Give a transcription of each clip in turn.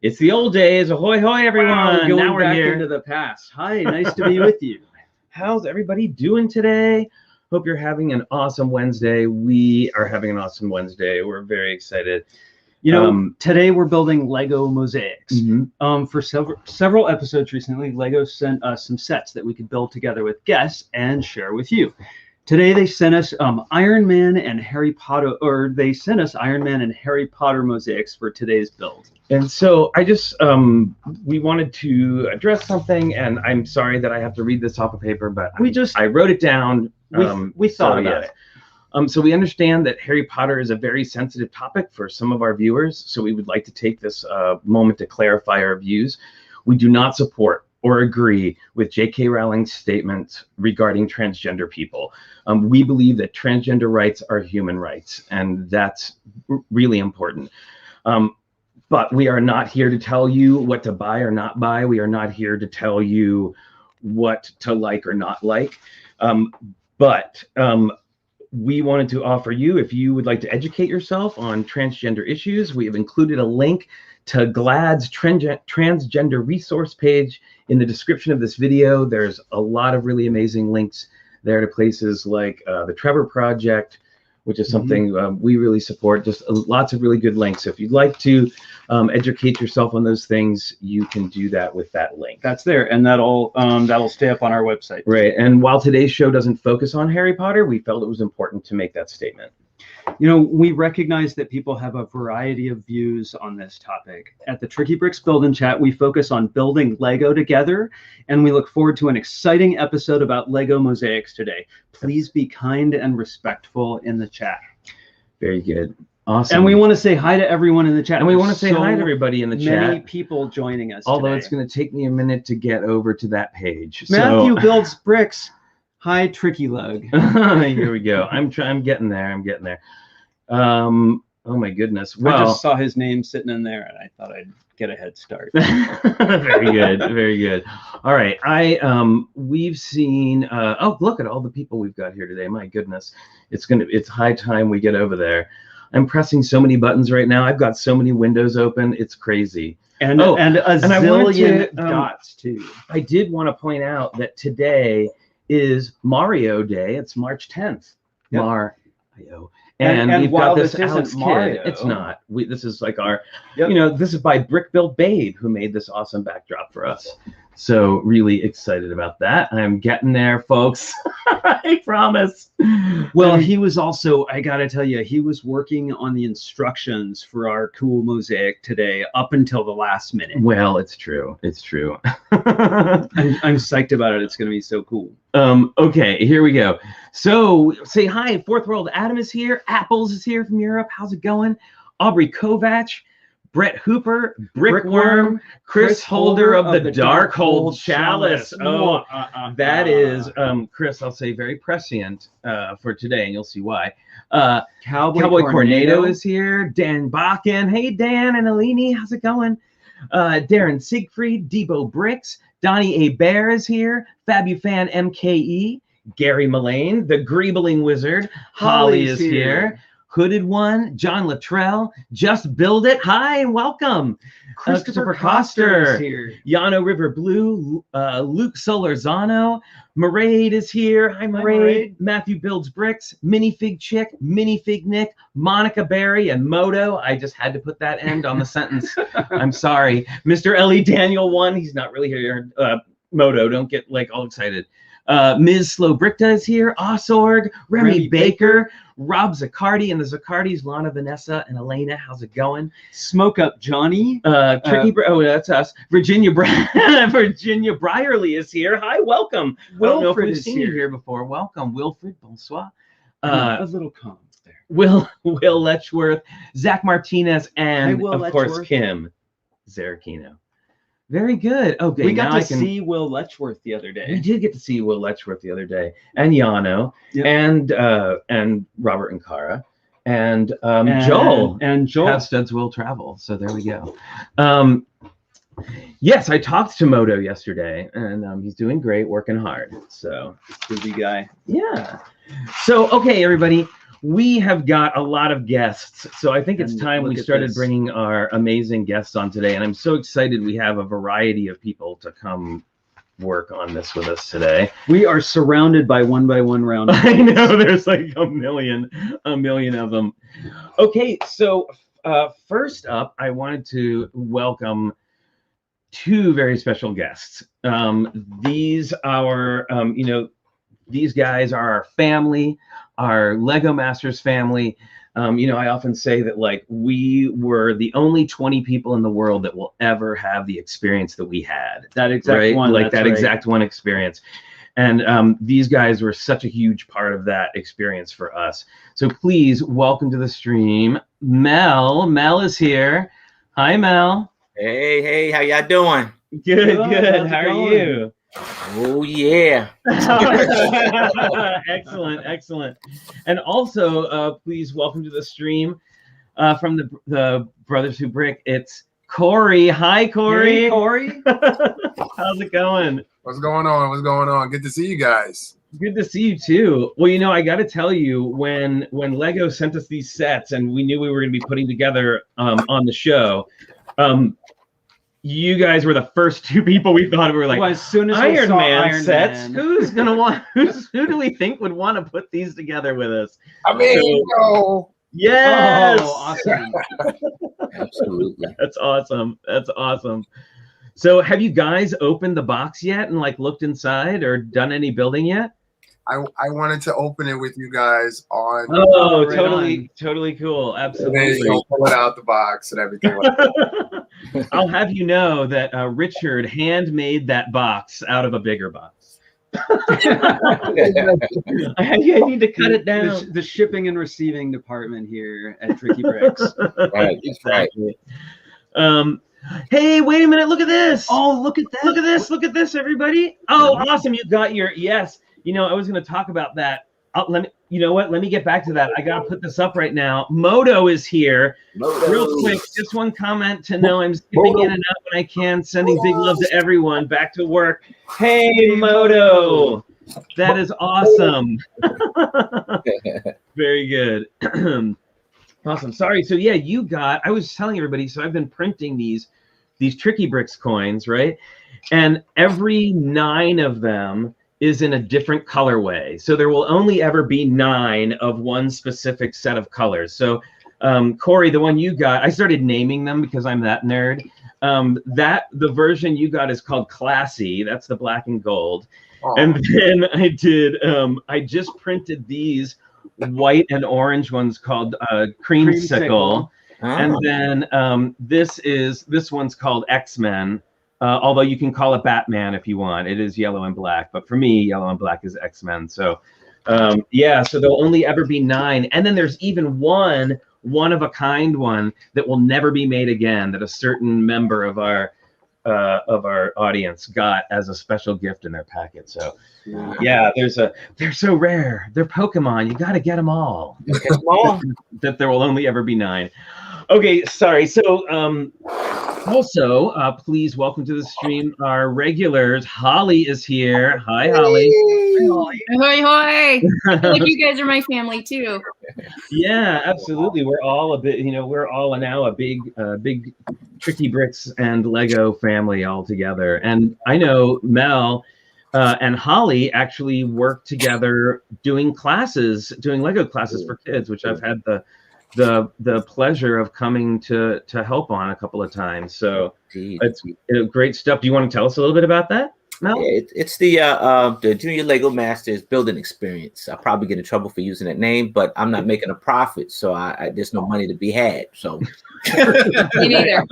It's the old days. Ahoy, hoy, everyone. Wow, going now we're back here. into the past. Hi, nice to be with you. How's everybody doing today? Hope you're having an awesome Wednesday. We are having an awesome Wednesday. We're very excited. You know, today we're building Lego mosaics. For several episodes recently, Lego sent us some sets that we could build together with guests and share with you. Today they sent us Iron Man and Harry Potter, or they sent us Iron Man and Harry Potter mosaics for today's build. And so I just, we wanted to address something, and I'm sorry that I have to read this off of paper, but I wrote it down. We thought about it. So we understand that Harry Potter is a very sensitive topic for some of our viewers, so we would like to take this moment to clarify our views. We do not support or agree with J.K. Rowling's statements regarding transgender people. We believe that transgender rights are human rights, and that's really important. But we are not here to tell you what to buy or not buy. We are not here to tell you what to like or not like. But we wanted to offer you, if you would like to educate yourself on transgender issues, we have included a link to GLAAD's transgender resource page in the description of this video. There's a lot of really amazing links there to places like the Trevor Project, which is something we really support. Just lots of really good links. If you'd like to educate yourself on those things, you can do that with that link. That's there, and that'll stay up on our website. Right, and while today's show doesn't focus on Harry Potter, we felt it was important to make that statement. You know, we recognize that people have a variety of views on this topic. At the TrickyBricks Build and Chat, we focus on building Lego together, and we look forward to an exciting episode about Lego mosaics today. Please be kind and respectful in the chat. Very good. Awesome. And we want to say hi to everyone in the chat. And we want to say hi to everybody in the chat. Many people joining us Although today. It's going to take me a minute to get over to that page. Matthew builds bricks. Hi, Tricky Lug. Here we go. I'm getting there. I'm getting there. Oh my goodness. Well, I just saw his name sitting in there, and I thought I'd get a head start. Very good. Very good. All right. We've seen. Oh, look at all the people we've got here today. My goodness. It's high time we get over there. I'm pressing so many buttons right now. I've got so many windows open. It's crazy. And a zillion dots too. I did want to point out that today is Mario Day. It's March 10th. Yep. Mario. And we've got this Alex Mario. Kid. It's not. This is like our, this is by Brick Built Babe, who made this awesome backdrop for us. So really excited about that. I'm getting there, folks. I promise. Well, he was also, I got to tell you, he was working on the instructions for our cool mosaic today up until the last minute. Well, it's true. It's true. I'm psyched about it. It's going to be so cool. Okay, here we go. So say hi. Fourth World Adam is here. Apples is here from Europe. How's it going? Aubrey Kovach. Brett Hooper, Brickworm, Chris Holder of the Darkhold Chalice. Oh, that is, Chris, I'll say very prescient for today, and you'll see why. Cowboy Cornado is here. Dan Bakken. Hey, Dan and Alini, how's it going? Darren Siegfried, Debo Bricks. Donnie A. Bear is here. Fabufan MKE. Gary Mullane, the Greebling Wizard. Holly is here. Hooded One, John Luttrell, Just Build It. Hi and welcome. Christopher Coster is here. Yano River Blue, Luke Solarzano, Maraid is here. Hi, Maraid. Matthew Builds Bricks, Minifig Chick, Minifig Nick, Monica Berry, and Moto. I just had to put that end on the sentence. I'm sorry. Mr. Ellie Daniel 1, he's not really here. Moto, don't get like all excited. Ms. Slow Brickta is here. Osorg, Remy Baker, Rob Zaccardi and the Zaccardis, Lana, Vanessa, and Elena. How's it going? Smoke Up Johnny. Oh, that's us. Virginia Brierly is here. Hi, welcome. Wilfred is is here. Here before. Welcome, Wilfred. Bonsoir. A little comment there. Will Letchworth, Zach Martinez, and of course Kim Zarachino. Very good. Okay, we got to see Will Letchworth the other day. We did get to see Will Letchworth the other day, and Yano, and Robert and Cara, and Joel Studs Will Travel. So there we go. Yes, I talked to Moto yesterday, and he's doing great, working hard. So busy guy. Yeah. So okay, everybody. we have got a lot of guests, so I think it's And time we look at started this. bringing our amazing guests on today, and I'm so excited we have a variety of people to come work on this with us today. We are surrounded by one round. I know there's like a million of them. Okay, so first up, I wanted to welcome two very special guests. These guys are our family, our Lego Masters family. I often say that like we were the only 20 people in the world that will ever have the experience that we had. That exact right? one. Like that's that right. exact one experience. And these guys were such a huge part of that experience for us. So please welcome to the stream, Mel. Mel is here. Hi, Mel. Hey, how y'all doing? Good. How's it How are going? you? Oh yeah. Excellent. And also, please welcome to the stream from the Brothers Who Brick. It's Corey. Hi, Corey. Hey, Corey. How's it going? What's going on? Good to see you guys. Good to see you too. Well, I got to tell you, when Lego sent us these sets and we knew we were going to be putting together on the show, you guys were the first two people we thought we were like, Well, as soon as we Iron saw Man Iron sets. Man, Who's gonna want? Who do we think would want to put these together with us? I mean, Yes. Oh, awesome. Absolutely. That's awesome. So, have you guys opened the box yet and like looked inside or done any building yet? I wanted to open it with you guys on. Oh, right totally cool. Today, Absolutely. pull it out the box and everything. I'll have you know that Richard handmade that box out of a bigger box. I need to cut it down. The shipping and receiving department here at TrickyBricks. Right. Exactly. Hey, wait a minute. Look at this. Oh, look at that. Look at this, everybody. Oh, awesome. You got your, yes. I was going to talk about that. Let me get back to that. I got to put this up right now. Moto is here. Real quick, just one comment to know I'm skipping in and out when I can, sending big love to everyone. Back to work. Hey, Moto. That is awesome. Very good. Awesome. Sorry. So yeah, I was telling everybody, so I've been printing these TrickyBricks coins, right? And every 9 of them is in a different colorway. So there will only ever be 9 of one specific set of colors. So Corey, the one you got, I started naming them because I'm that nerd. The version you got is called Classy. That's the black and gold. Oh. And then I just printed these white and orange ones called Creamsicle. And then this one's called X-Men. Although you can call it Batman if you want. It is yellow and black, but for me, yellow and black is X-Men. So so there'll only ever be 9. And then there's even one of a kind one that will never be made again, that a certain member of our audience got as a special gift in their packet. So yeah, they're so rare. They're Pokemon. You got to get them all. That there will only ever be 9. Okay, sorry. So also, please welcome to the stream our regulars. Holly is here. Hi, Holly. Hoi, hoi. I feel like you guys are my family too. Yeah, absolutely. We're all we're all now a big TrickyBricks and Lego family all together. And I know Mel and Holly actually work together doing Lego classes for kids, which I've had the pleasure of coming to help on a couple of times. So it's great stuff. Do you want to tell us a little bit about that, Mel? Yeah, it's the Junior Lego Masters building experience. I'll probably get in trouble for using that name, but I'm not making a profit, so there's no money to be had. So Me neither.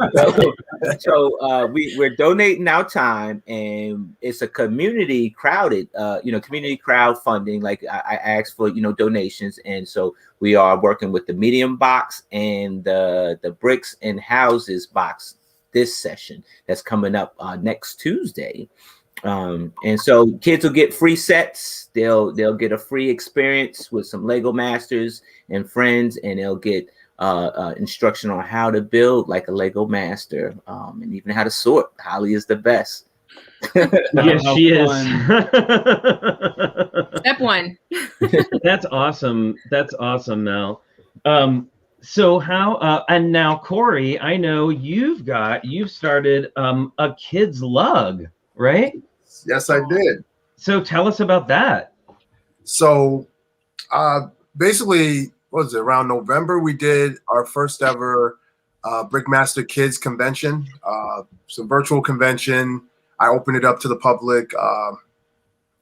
So we're donating our time, and it's a community crowdfunding. Like I asked for donations, and so we are working with the medium box and the bricks and houses box this session that's coming up next Tuesday. And so kids will get free sets. They'll get a free experience with some Lego Masters and friends, and they'll get instruction on how to build like a Lego Master, and even how to sort. Holly is the best. Yes, How she is. Step one. That's awesome. That's awesome, Mel. So how and now Corey, I know you've started a kids lug, right? Yes, I did. So tell us about that. So basically, what was it, around November, we did our first ever Brickmaster Kids convention. It's a virtual convention. I opened it up to the public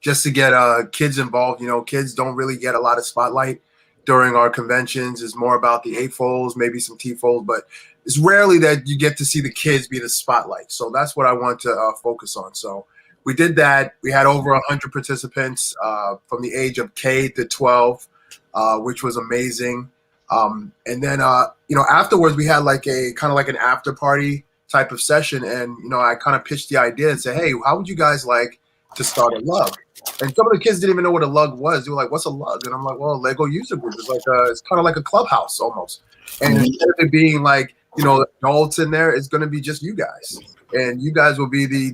just to get kids involved. You know, kids don't really get a lot of spotlight during our conventions. It's more about the A-folds, maybe some T-folds, but it's rarely that you get to see the kids be the spotlight. So that's what I want to focus on. So we did that. We had over 100 participants from the age of K to 12, which was amazing. And then, you know, afterwards we had like a kind of like an after party type of session. And, you know, I kind of pitched the idea and said, hey, how would you guys like to start a lug? And some of the kids didn't even know what a lug was. They were like, what's a lug? And I'm like, well, Lego user group is like it's kind of like a clubhouse almost. And instead of it being like, you know, adults in there, it's going to be just you guys. And you guys will be the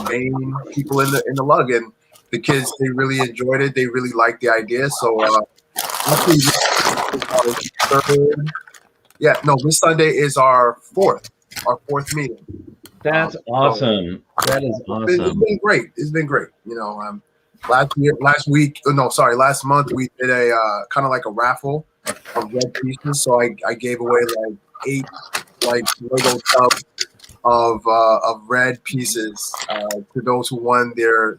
main people in the lug. And the kids, they really enjoyed it. They really liked the idea. So actually, this Sunday is our fourth meeting. That's awesome. That is awesome. It's been great. It's been great. You know, last month we did a kind of like a raffle of red pieces. So I gave away like 8 like Lego tubs of red pieces to those who won the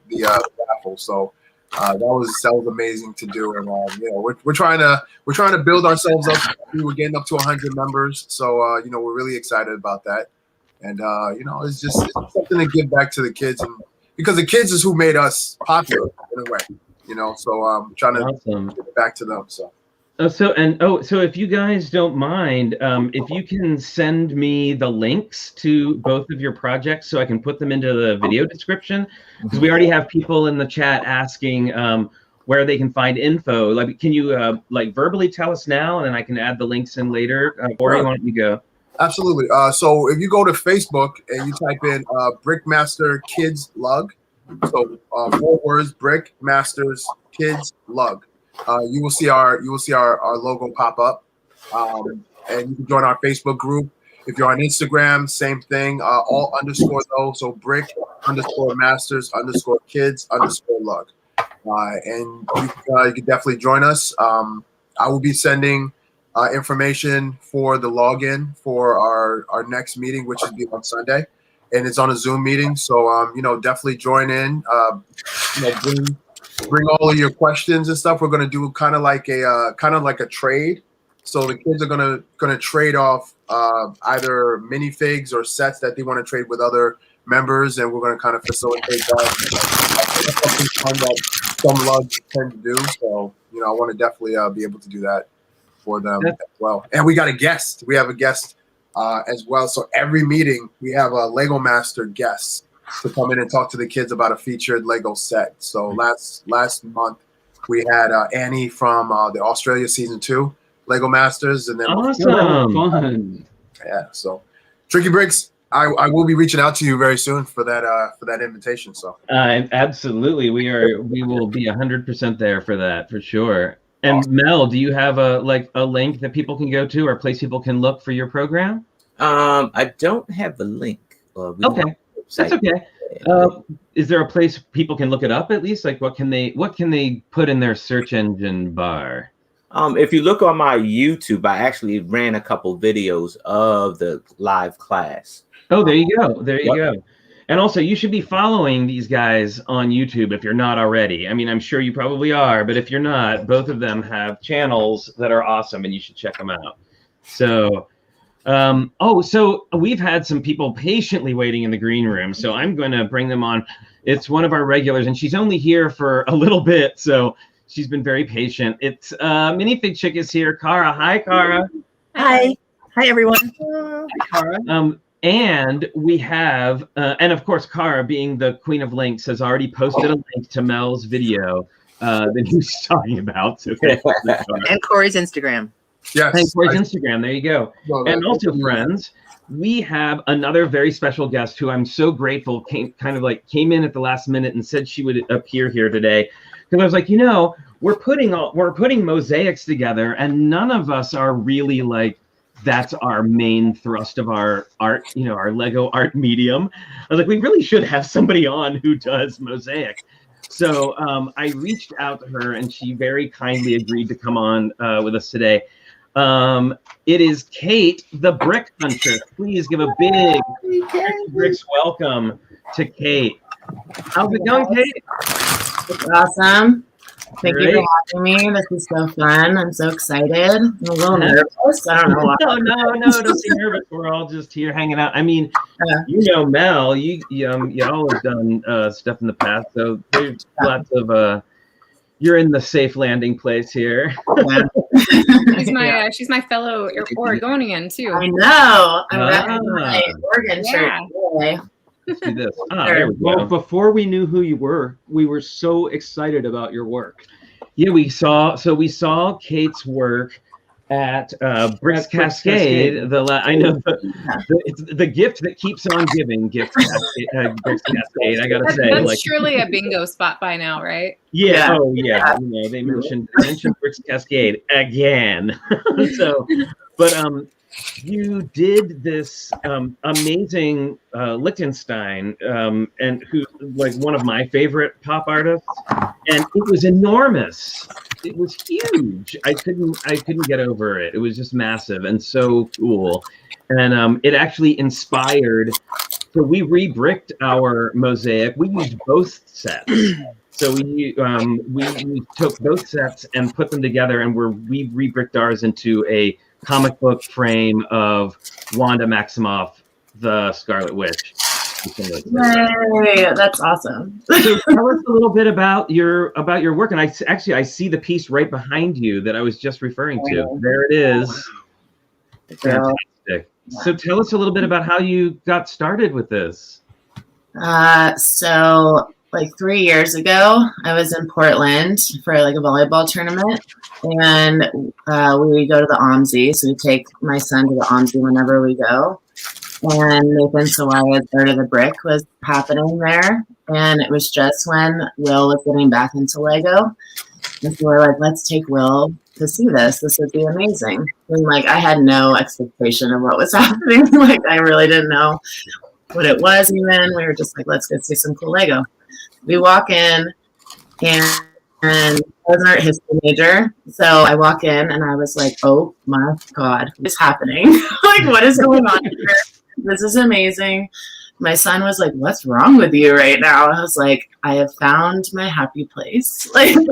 raffle. So that was amazing to do. And you know, we're trying to build ourselves up. We were getting up to 100 members. So you know, we're really excited about that. And you know, it's something to give back to the kids, and because the kids is who made us popular in a way, you know. So I'm trying to give it back to them. So. So if you guys don't mind, if you can send me the links to both of your projects so I can put them into the video description, because we already have people in the chat asking where they can find info. Like, can you like verbally tell us now, and then I can add the links in later? Corey, why don't you go? Absolutely. So if you go to Facebook and you type in Brickmaster Kids Lug, so 4 words, Brickmasters Kids Lug, you will see our logo pop up, and you can join our Facebook group. If you're on Instagram, same thing. All underscore though, so Brick_Masters_Kids_Lug, and you can definitely join us. I will be sending information for the login for our next meeting, which will be on Sunday, and it's on a Zoom meeting. So you know, definitely join in. You know, bring all of your questions and stuff. We're gonna do kind of like a trade. So the kids are gonna trade off either minifigs or sets that they want to trade with other members, and we're gonna kind of facilitate that. That's something fun that some lugs tend to do. So you know, I want to definitely be able to do that for them as well. And we got a guest. We have a guest as well. So every meeting we have a Lego Master guest to come in and talk to the kids about a featured Lego set. So last month we had Annie from the Australia season 2 Lego Masters, and then fun. Yeah. So TrickyBricks, I will be reaching out to you very soon for that invitation. So absolutely, we will be 100% there for that for sure. And awesome. Mel, do you have a link that people can go to or a place people can look for your program? I don't have a link. Okay, that's okay. Is there a place people can look it up at least? Like, what can they put in their search engine bar? If you look on my YouTube, I actually ran a couple videos of the live class. Oh, there you go. There you go. And also, you should be following these guys on YouTube if you're not already. I mean, I'm sure you probably are, but if you're not, both of them have channels that are awesome, and you should check them out. So, so we've had some people patiently waiting in the green room, so I'm going to bring them on. It's one of our regulars, and she's only here for a little bit, so she's been very patient. It's Minifig Chick is here. Cara, hi, Cara. Hi. Hi, everyone. Hi, Cara. And we have, and of course, Cara, being the queen of links, has already posted a link to Mel's video that he was talking about. So and Corey's Instagram. Yes. Thanks for his Instagram. There you go. And also, friends, we have another very special guest who I'm so grateful came in at the last minute and said she would appear here today. Because I was like, we're putting mosaics together, and none of us are really like, that's our main thrust of our art, our Lego art medium. I was like, we really should have somebody on who does mosaic. So I reached out to her, and she very kindly agreed to come on with us today. It is Kate, the BrickHuntress. Please give a big TrickyBricks welcome to Kate. How's it going, Kate? It's awesome. Thank you for having me. This is so fun. I'm so excited. I'm a little nervous. I don't know why. No, don't be nervous. We're all just here hanging out. I mean, Mel, y'all have done stuff in the past, so there's lots of you're in the safe landing place here. She's my fellow Oregonian too. I know. I'm wrapping my Oregon shirt today. Let's do this. There we go. Well, before we knew who you were, we were so excited about your work. Yeah, we saw Kate's work at Bricks Cascade. I know it's the gift that keeps on giving. Bricks Cascade. I gotta say, that's surely a bingo spot by now, right? Yeah. Oh yeah. They mentioned Bricks Cascade again. You did this amazing Lichtenstein, and who's like one of my favorite pop artists, and it was enormous. It was huge. I couldn't get over it. It was just massive and so cool, and it actually inspired. So we re-bricked our mosaic. We used both sets. So we took both sets and put them together, and we re-bricked ours into a comic book frame of Wanda Maximoff, the Scarlet Witch. Yay, that's awesome. So tell us a little bit about your work, and I see the piece right behind you that I was just referring to. There it is. Fantastic. So tell us a little bit about how you got started with this. So like 3 years ago, I was in Portland for like a volleyball tournament, and we go to the OMSI. So we take my son to the OMSI whenever we go. And Nathan Sawaya's Art of the Brick was happening there, and it was just when Will was getting back into Lego. And so we're like, let's take Will to see this. This would be amazing. And like, I had no expectation of what was happening. Like, I really didn't know what it was even. We were just like, let's go see some cool Lego. We walk in, and I was an art history major. So I walk in, and I was like, oh my God, what's happening? Like, what is going on here? This is amazing. My son was like, what's wrong with you right now? I was like, I have found my happy place. Like, it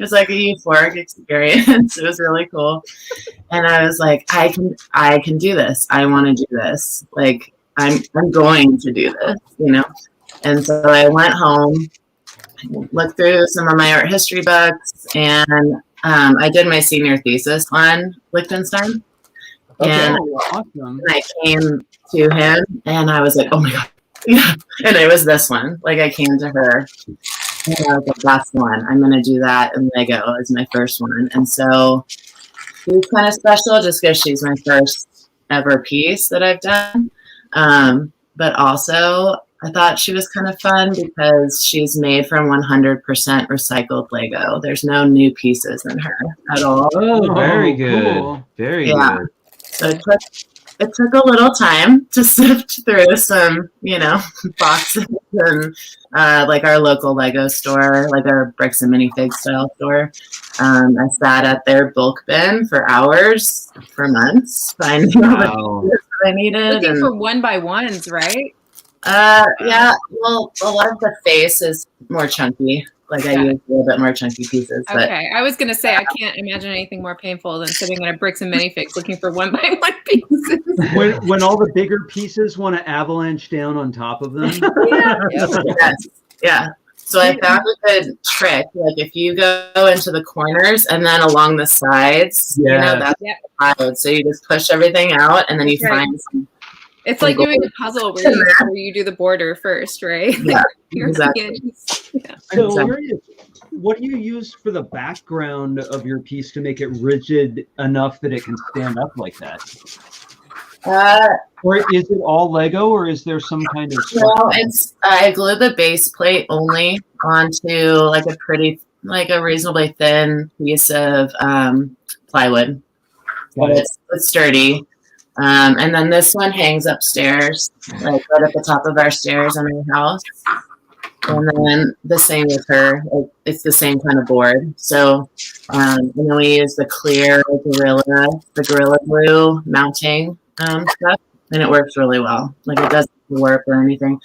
was like a euphoric experience. It was really cool. And I was like, I can do this. I want to do this. Like, I'm going to do this, And so I went home, looked through some of my art history books, and I did my senior thesis on Lichtenstein. Okay, and awesome. I came to him, and I was like, oh my God. Yeah. And it was this one. Like, I came to her, and I was like, that's one. I'm going to do that in Lego as my first one. And so she's kind of special just because she's my first ever piece that I've done. But also, I thought she was kind of fun because she's made from 100% recycled Lego. There's no new pieces in her at all. Oh, very good. Cool. Very good. So it took a little time to sift through some, boxes and like our local Lego store, like our Bricks and Minifigs style store. I sat at their bulk bin for hours, for months, finding all the pieces that I needed. Looking for 1x1s, right? Yeah. Well, a lot of the face is more chunky. Like, I use a little bit more chunky pieces. But okay, I was gonna say I can't imagine anything more painful than sitting in a Bricks and Minifigs looking for 1x1 pieces. When all the bigger pieces want to avalanche down on top of them. Yeah. So I found a good trick. Like, if you go into the corners and then along the sides, that's the so you just push everything out, and then you find some. It's like doing a puzzle where you do the border first, right? Yeah, exactly. So what do you use for the background of your piece to make it rigid enough that it can stand up like that? Or is it all Lego, or is there some kind of? No, I glued the base plate only onto like a reasonably thin piece of plywood. So it's sturdy. And then this one hangs upstairs, like right at the top of our stairs in our house. And then the same with her. It's the same kind of board. So, and then we use the clear Gorilla Glue mounting stuff, and it works really well. Like it doesn't warp or anything.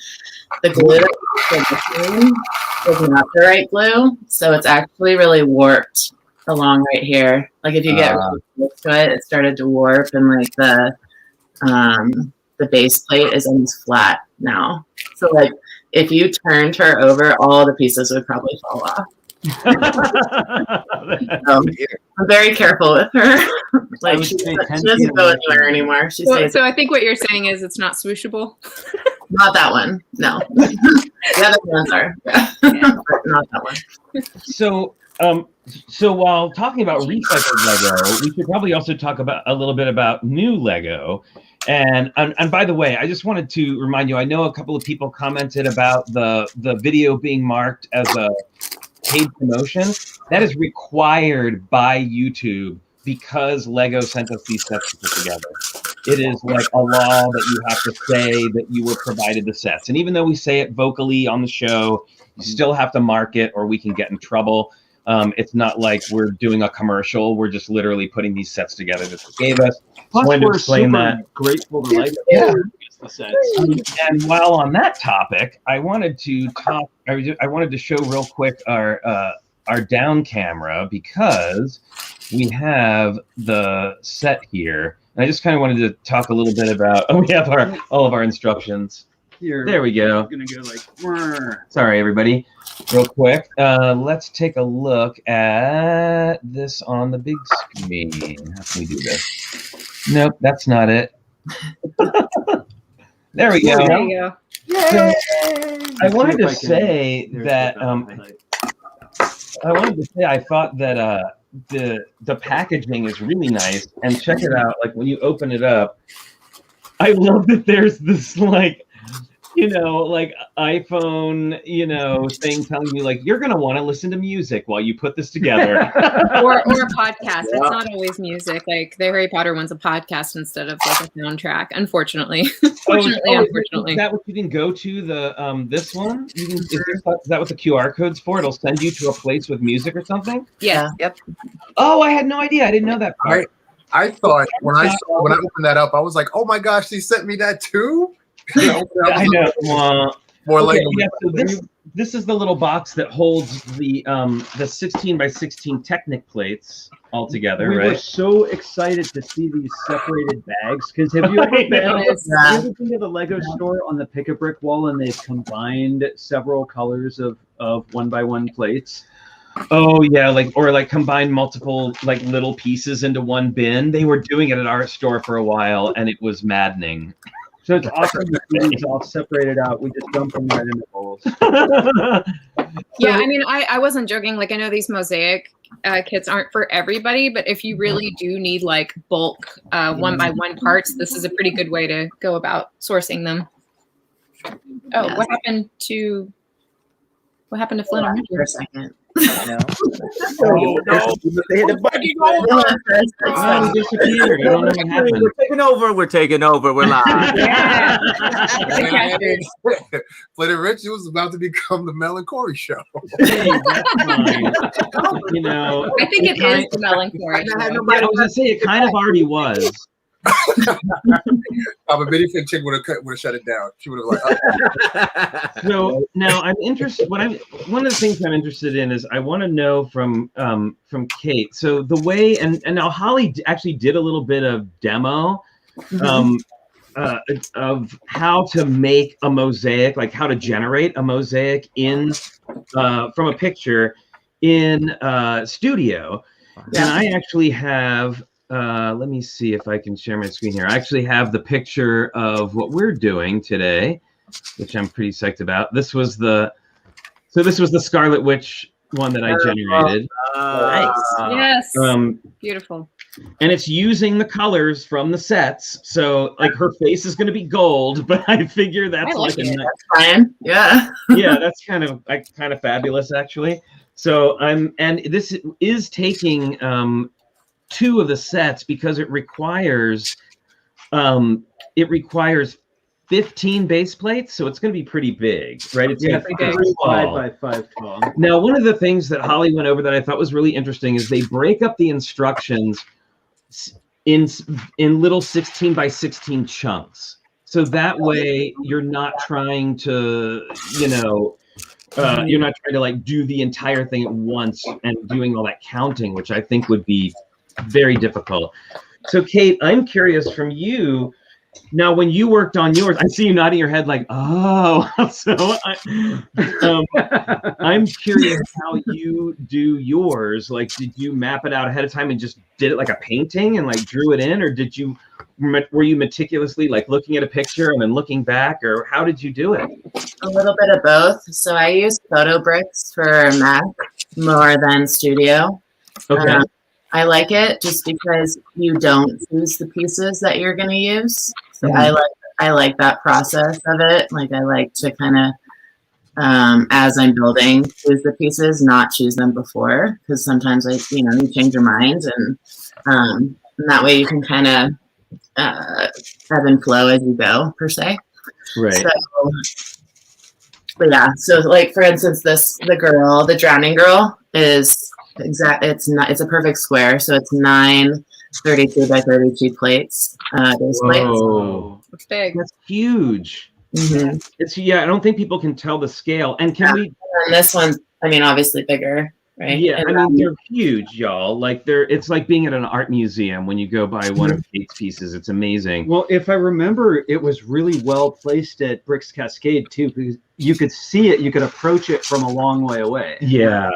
The glue is not the right glue, so it's actually really warped along right here. Like if you get really close to it, it started to warp, and like the base plate is almost flat now. So like if you turned her over, all the pieces would probably fall off. I'm very careful with her. Like she doesn't go anywhere anymore. So I think what you're saying is it's not swooshable. Not that one. No. The other ones are. Yeah. But not that one. So while talking about recycled Lego, we should probably also talk about a little bit about new Lego. And by the way, I just wanted to remind you, I know a couple of people commented about the video being marked as a paid promotion. That is required by YouTube because Lego sent us these sets to put together. It is like a law that you have to say that you were provided the sets. And even though we say it vocally on the show, you still have to mark it or we can get in trouble. It's not like we're doing a commercial. We're just literally putting these sets together that they gave us. Plus, we're super that. grateful to Lego. Yeah. And while on that topic, I wanted to show real quick our down camera because we have the set here. And I just kind of wanted to talk a little bit about. Oh, we have all of our instructions. Here, there we go. I'm gonna go like. Sorry, everybody. Real quick, let's take a look at this on the big screen. How can we do this? Nope, that's not it. There we go. There you go. So, I wanted to say that I thought that the packaging is really nice, and check it out. Like when you open it up, I love that there's this like iPhone, thing telling you like you're gonna want to listen to music while you put this together, or a podcast. Yeah. It's not always music. Like the Harry Potter one's a podcast instead of like a soundtrack. Unfortunately, unfortunately, is that what you can go to the this one? Is that what the QR code's for? It'll send you to a place with music or something. Yeah. Yep. Oh, I had no idea. I didn't know that part. I thought when I opened that up, I was like, oh my gosh, they sent me that too. I know. More like so this is the little box that holds the 16 by 16 Technic plates all together. We were so excited to see these separated bags because have you ever been to the Lego store on the Pick-a-Brick wall and they've combined several colors of 1x1 plates? Oh yeah, like combine multiple like little pieces into one bin. They were doing it at our store for a while, and it was maddening. So it's awesome to see these all separated out. We just dump them right in the bowls. Yeah, I mean, I wasn't joking. Like, I know these Mosaic kits aren't for everybody, but if you really do need like bulk 1x1 parts, this is a pretty good way to go about sourcing them. Oh, Yes. What happened to Flynn and Richard? For a second. No. They hit the button. Oh, he disappeared. I don't know what happened. We're taking over. We're live. Yeah. Flynn and Richard was about to become the Mel and Corey show. Hey, that's fine. I think it is the Mel and Corey show. I was gonna say it kind of already was. A minifig chick would have shut it down. She would have like. So now I'm interested. One of the things I'm interested in is I want to know from Kate. So the way and now Holly actually did a little bit of demo of how to make a mosaic, like how to generate a mosaic in from a picture in Studio. And I actually have. Let me see if I can share my screen here. I actually have the picture of what we're doing today, which I'm pretty psyched about. This was the Scarlet Witch one that I generated. Yes. Um, Beautiful. and it's using the colors from the sets. So like her face is going to be gold, but I figure that's I like it. That's fine. Yeah. yeah, that's kind of fabulous actually. So and this is taking 2 of the sets because it requires 15 base plates, so it's going to be pretty big, right? It's Yeah, pretty big. 5 by 5 tall. Now, one of the things that Holly went over that I thought was really interesting is they break up the instructions in little 16 by 16 chunks. So that way you're not trying to, you're not trying to like do the entire thing at once and doing all that counting, which I think would be very difficult. So Kate, I'm curious from you, now, when you worked on yours, I see you nodding your head like, oh, so I'm curious how you do yours. Like, did you map it out ahead of time and just did it like a painting and like drew it in? Or were you meticulously like looking at a picture and then looking back, or how did you do it? A little bit of both. So I use BrickHuntress for Mac more than Studio. Okay. I like it just because you don't choose the pieces that you're going to use. So I like that process of it. Like I like to kind of, as I'm building, choose the pieces, not choose them before, because sometimes you change your mind, and that way you can kind of ebb and flow as you go, per se. Right. So, but yeah, so like for instance, the drowning girl is it's a perfect square, so it's 9 32 by 32 plates. Those plates. It's big. That's huge. Mm-hmm. I don't think people can tell the scale. And And this one, I mean, obviously bigger, right? Yeah, and, I mean, they're huge, y'all. Like it's like being at an art museum when you go by one of Kate's pieces. It's amazing. Well, if I remember, it was really well placed at Bricks Cascade too, because you could see it, you could approach it from a long way away. Yeah,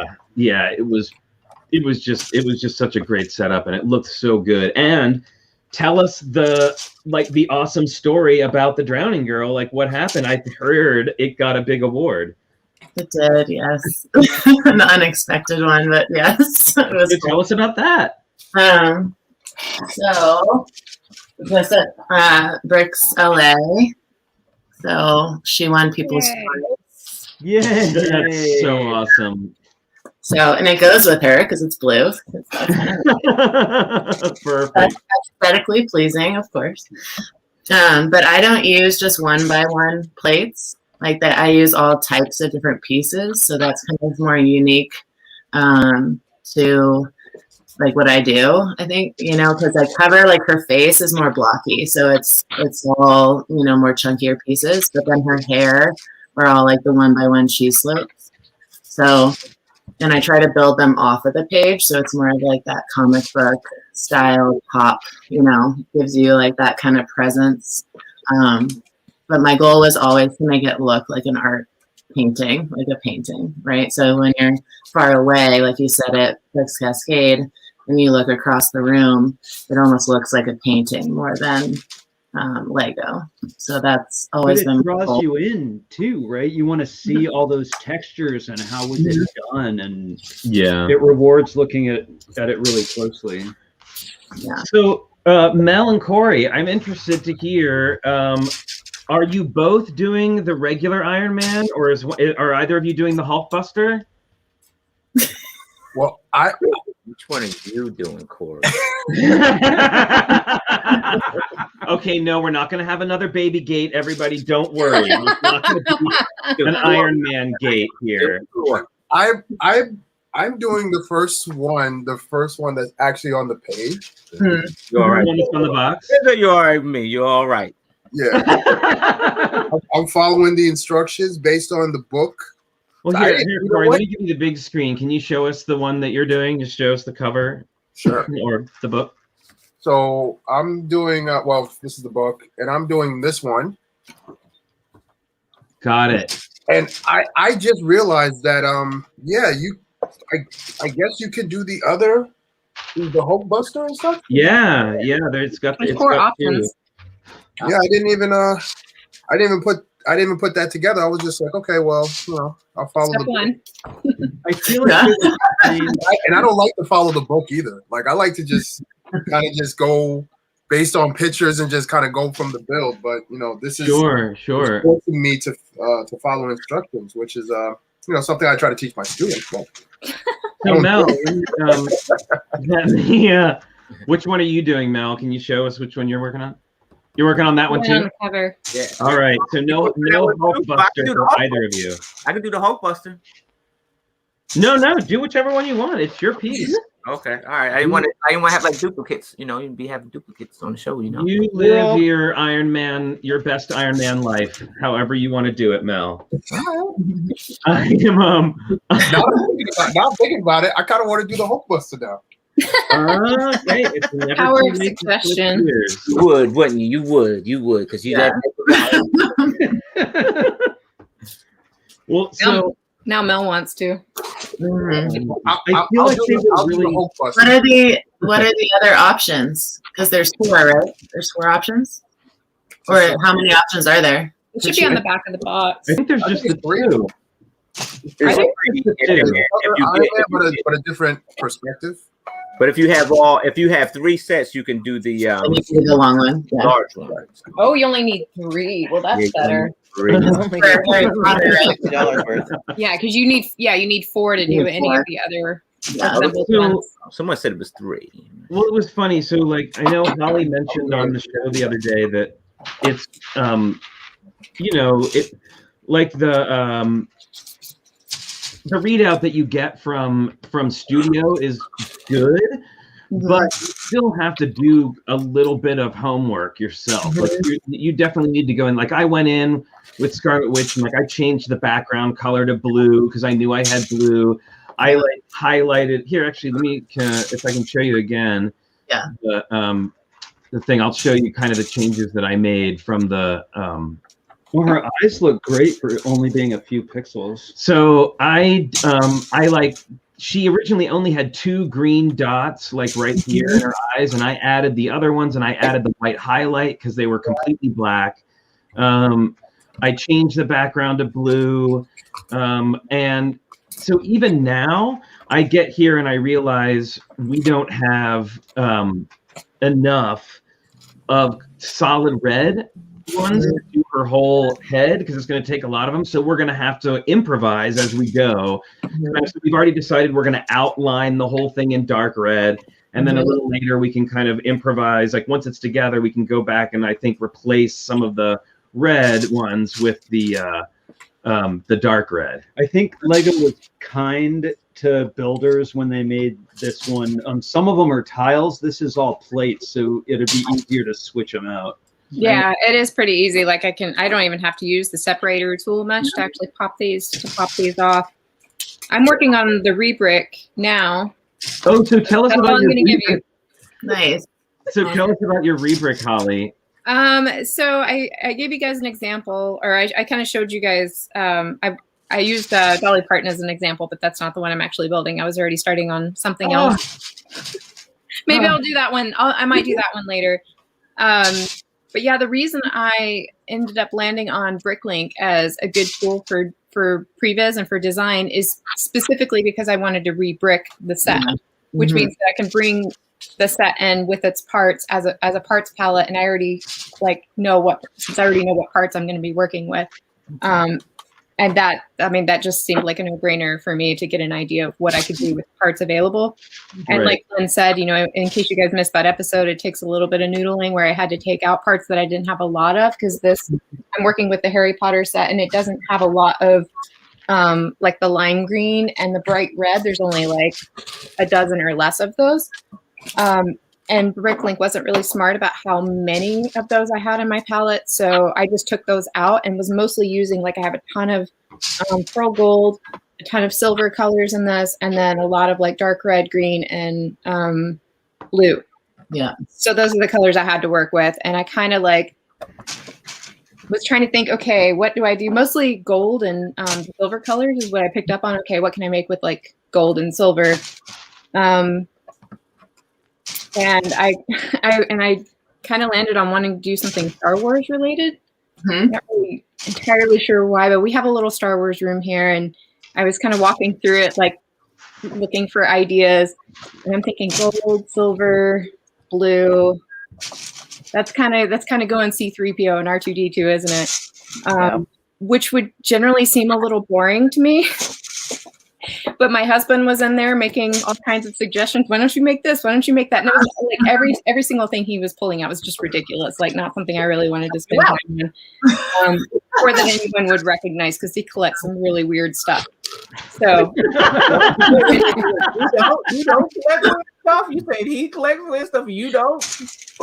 it was just such a great setup, and it looked so good. And tell us the awesome story about the drowning girl. Like what happened? I heard it got a big award. It did, yes. An unexpected one, but yes. It was Tell us about that. So it was at Bricks LA. So she won People's Choice. Yeah, That's so awesome. So, and it goes with her because it's blue. Perfect. That's aesthetically pleasing, of course. But I don't use just 1 by 1 plates like that. I use all types of different pieces. So that's kind of more unique to like what I do, I think, because I cover like her face is more blocky. So it's all, more chunkier pieces, but then her hair are all like the 1 by 1 cheese slopes. So, and I try to build them off of the page. So it's more of like that comic book style pop, gives you like that kind of presence. But my goal was always to make it look like an art painting, like a painting, right? So when you're far away, like you said at Bricks Cascade, and you look across the room, it almost looks like a painting more than Lego. So that's always been. It draws you in too, right? You want to see all those textures and how was it done, and it rewards looking at it really closely. Yeah. So Mel and Corey, I'm interested to hear. Are you both doing the regular Iron Man, or are either of you doing the Hulkbuster? Well, Which one are you doing, Corey? Okay, no, we're not going to have another baby gate. Everybody, don't worry. It's not going to be an Iron Man gate here. I'm doing the first one that's actually on the page. You're all right. One that's on the box. You're all right with me. You're all right. Yeah. I'm following the instructions based on the book. Well, here, Corey, let me give you the big screen. Can you show us the one that you're doing? Just show us the cover. Sure. Or the book. So I'm doing, this is the book, and I'm doing this one. Got it. And I just realized that, I guess you could do the Hulkbuster and stuff. Yeah. It's got There's 4 options. Yeah, I didn't even put I didn't even put that together. I was just like, okay, well, I'll follow Step the one. I feel like and I don't like to follow the book either. Like I like to just kind of just go based on pictures and just kind of go from the build. But this is Sure. forcing me to follow instructions, which is something I try to teach my students. But So Mel, which one are you doing, Mel? Can you show us which one you're working on? You're working on that one too? Cover. Yeah. All right. So no Hulkbuster for either of you. I can do the Hulkbuster. No, do whichever one you want. It's your piece. Okay. All right. I didn't want to have like duplicates. You'd be having duplicates on the show. You live your Iron Man, your best Iron Man life, however you want to do it, Mel. I am now I'm thinking about it. I kind of want to do the Hulkbuster now. Okay. It's never Power too of late to suggestion. switch gears. You would, wouldn't you? You would, because you that. Well, so Now Mel wants to. I feel like they were really. What are the other options? Because there's 4, right? There's 4 options. Or how many options are there? It should be on the back of the box. I think there's just the 2. There's think- but a different perspective. But if you have 3 sets, you can do the The long one. Yeah. large one. Oh, you only need 3. Well, that's better. For Harry Potter, right? $50 worth. Yeah, because you need 4 to do any of the other assembled So- ones. Someone said it was 3. Well, it was funny. So, like, I know Holly mentioned on the show the other day that it's, it like the readout that you get from studio is good, but you still have to do a little bit of homework yourself. Like you definitely need to go in. Like I went in with Scarlet Witch and like I changed the background color to blue because I knew I had blue. I like highlighted here. Actually, let me if I can show you again. Yeah. The thing I'll show you kind of the changes that I made from the. Well, her eyes look great for only being a few pixels. So I like. She originally only had 2 green dots, like right here in her eyes, and I added the other ones, and I added the white highlight because they were completely black. I changed the background to blue, and so even now, I get here and I realize we don't have enough of solid red ones to do her whole head because it's going to take a lot of them. So we're going to have to improvise as we go. So we've already decided we're going to outline the whole thing in dark red. And then a little later we can kind of improvise. Like once it's together, we can go back and I think replace some of the red ones with the dark red. I think Lego was kind to builders when they made this one. Some of them are tiles. This is all plates, so it'd be easier to switch them out. Yeah, it is pretty easy. Like I don't even have to use the separator tool much to actually pop these off. I'm working on the rebrick now. Oh, so tell us That's all about I'm your going to give you. Nice. So tell us about your rebrick, Holly. So I gave you guys an example, or I kind of showed you guys. I used Dolly Parton as an example, but that's not the one I'm actually building. I was already starting on something else. Maybe I'll do that one. I might do that one later. But yeah, the reason I ended up landing on BrickLink as a good tool for previs and for design is specifically because I wanted to re-brick the set, which means that I can bring the set in with its parts as a parts palette, and I already know what parts I'm going to be working with. And that just seemed like a no-brainer for me to get an idea of what I could do with parts available. And like Flynn said, in case you guys missed that episode, it takes a little bit of noodling where I had to take out parts that I didn't have a lot of because I'm working with the Harry Potter set and it doesn't have a lot of like the lime green and the bright red. There's only like a dozen or less of those. And BrickLink wasn't really smart about how many of those I had in my palette. So I just took those out and was mostly using, like I have a ton of pearl gold, a ton of silver colors in this, and then a lot of like dark red, green, and blue. Yeah. So those are the colors I had to work with. And I kind of like was trying to think, okay, what do I do? Mostly gold and silver colors is what I picked up on. Okay, what can I make with like gold and silver? And I kind of landed on wanting to do something Star Wars related. Not really entirely sure why, but we have a little Star Wars room here, and I was kind of walking through it, like looking for ideas, and I'm thinking gold, silver, blue. That's kind of going C-3PO and R2-D2, isn't it? Which would generally seem a little boring to me. But my husband was in there making all kinds of suggestions. Why don't you make this? Why don't you make that? And it was like every single thing he was pulling out was just ridiculous. Like not something I really wanted to spend time on, or that anyone would recognize, because he collects some really weird stuff. So you don't collect weird stuff. You said he collects weird stuff. You don't.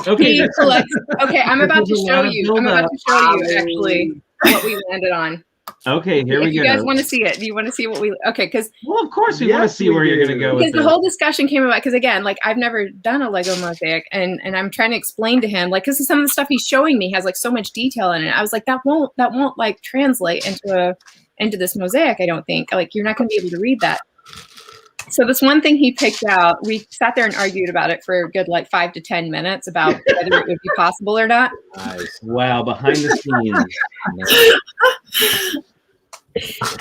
Okay. He collects. Okay, I'm about to show you. I'm about to show you actually what we landed on. Okay, here we go. If you guys want to see it, do you want to see what we? Okay, because well, of course we want to see where you're going to go. Because the whole discussion came about. Because again, like I've never done a Lego mosaic, and I'm trying to explain to him, like, because some of the stuff he's showing me has like so much detail in it. I was like, that won't like translate into this mosaic. I don't think like you're not going to be able to read that. So this one thing he picked out, we sat there and argued about it for a good like 5 to 10 minutes about whether it would be possible or not. Nice. Wow, behind the scenes.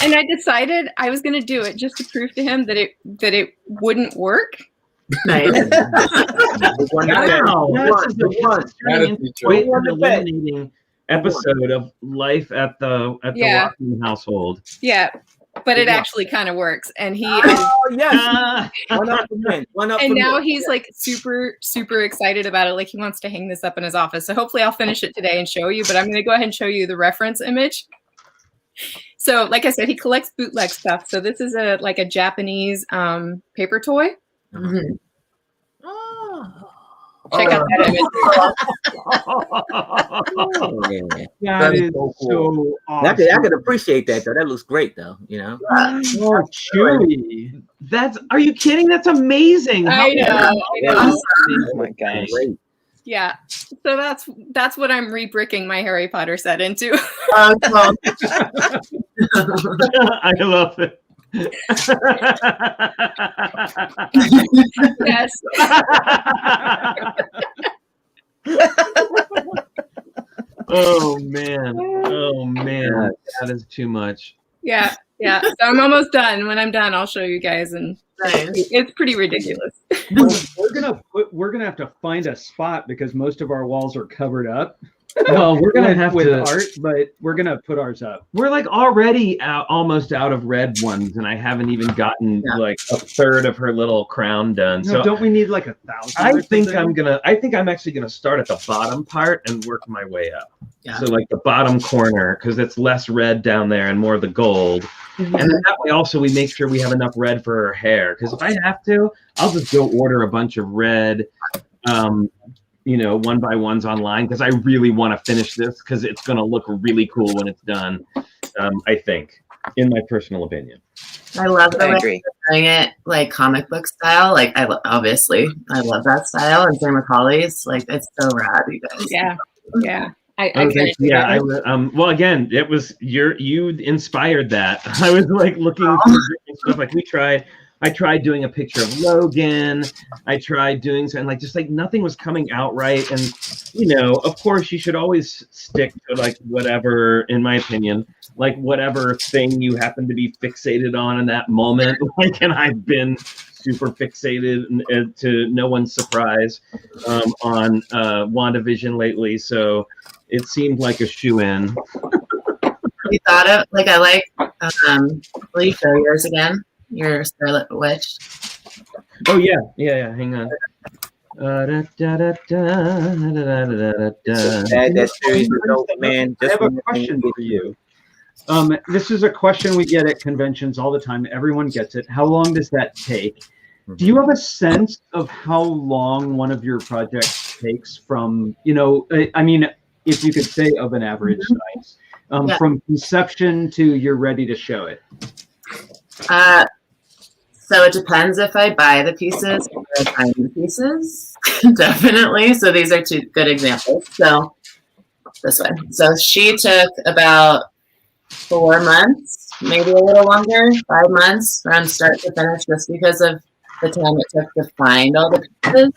And I decided I was going to do it just to prove to him that it wouldn't work. Nice. Wow, quite an illuminating episode of life at the Walking household. Yeah. But it actually kind of works, and he yes. One up and now he's like super, super excited about it. Like he wants to hang this up in his office. So hopefully I'll finish it today and show you. But I'm going to go ahead and show you the reference image. So, like I said, he collects bootleg stuff. So this is a Japanese paper toy. Mm-hmm. Check out that image. That is so awesome. I could appreciate that though. That looks great though. You know. Oh, chewy. Are you kidding? That's amazing. I know. Oh my gosh. Yeah. So that's what I'm re-bricking my Harry Potter set into. I love it. Yes. Oh man, that is too much. Yeah. So I'm almost done. When I'm done, I'll show you guys, and it's pretty ridiculous. We're gonna have to find a spot because most of our walls are covered up. Well, we're gonna have with to art, but we're gonna put ours up. We're like already almost out of red ones, and I haven't even gotten like a third of her little crown done. No, so don't we need like 1,000? I think I'm actually gonna start at the bottom part and work my way up. Yeah. So like the bottom corner, because it's less red down there and more of the gold. Mm-hmm. And then that way also we make sure we have enough red for her hair. Because if I have to, I'll just go order a bunch of red. 1x1s online, because I really want to finish this because it's going to look really cool when it's done. I think, in my personal opinion. I love the way you're doing it, like comic book style. Like I love that style, and same with Holly's. Like it's so rad, you guys. Yeah. Well, again, it was you inspired that. I was like looking through stuff. Like I tried doing a picture of Logan. I tried doing something like nothing was coming out right. And, of course you should always stick to like whatever, in my opinion, like whatever thing you happen to be fixated on in that moment. And I've been super fixated to no one's surprise on WandaVision lately. So it seemed like a shoe-in. You thought of, will you show yours again? Your Scarlet Witch. Oh yeah. Hang on. That series is dope, man. I have a question for you. This is a question we get at conventions all the time. Everyone gets it. How long does that take? Do you have a sense of how long one of your projects takes from, if you could say of an average size, from conception to you're ready to show it? So it depends if I buy the pieces or I find the pieces. Definitely. So these are two good examples. So this one. So she took about 4 months, maybe a little longer, 5 months from start to finish, just because of the time it took to find all the pieces.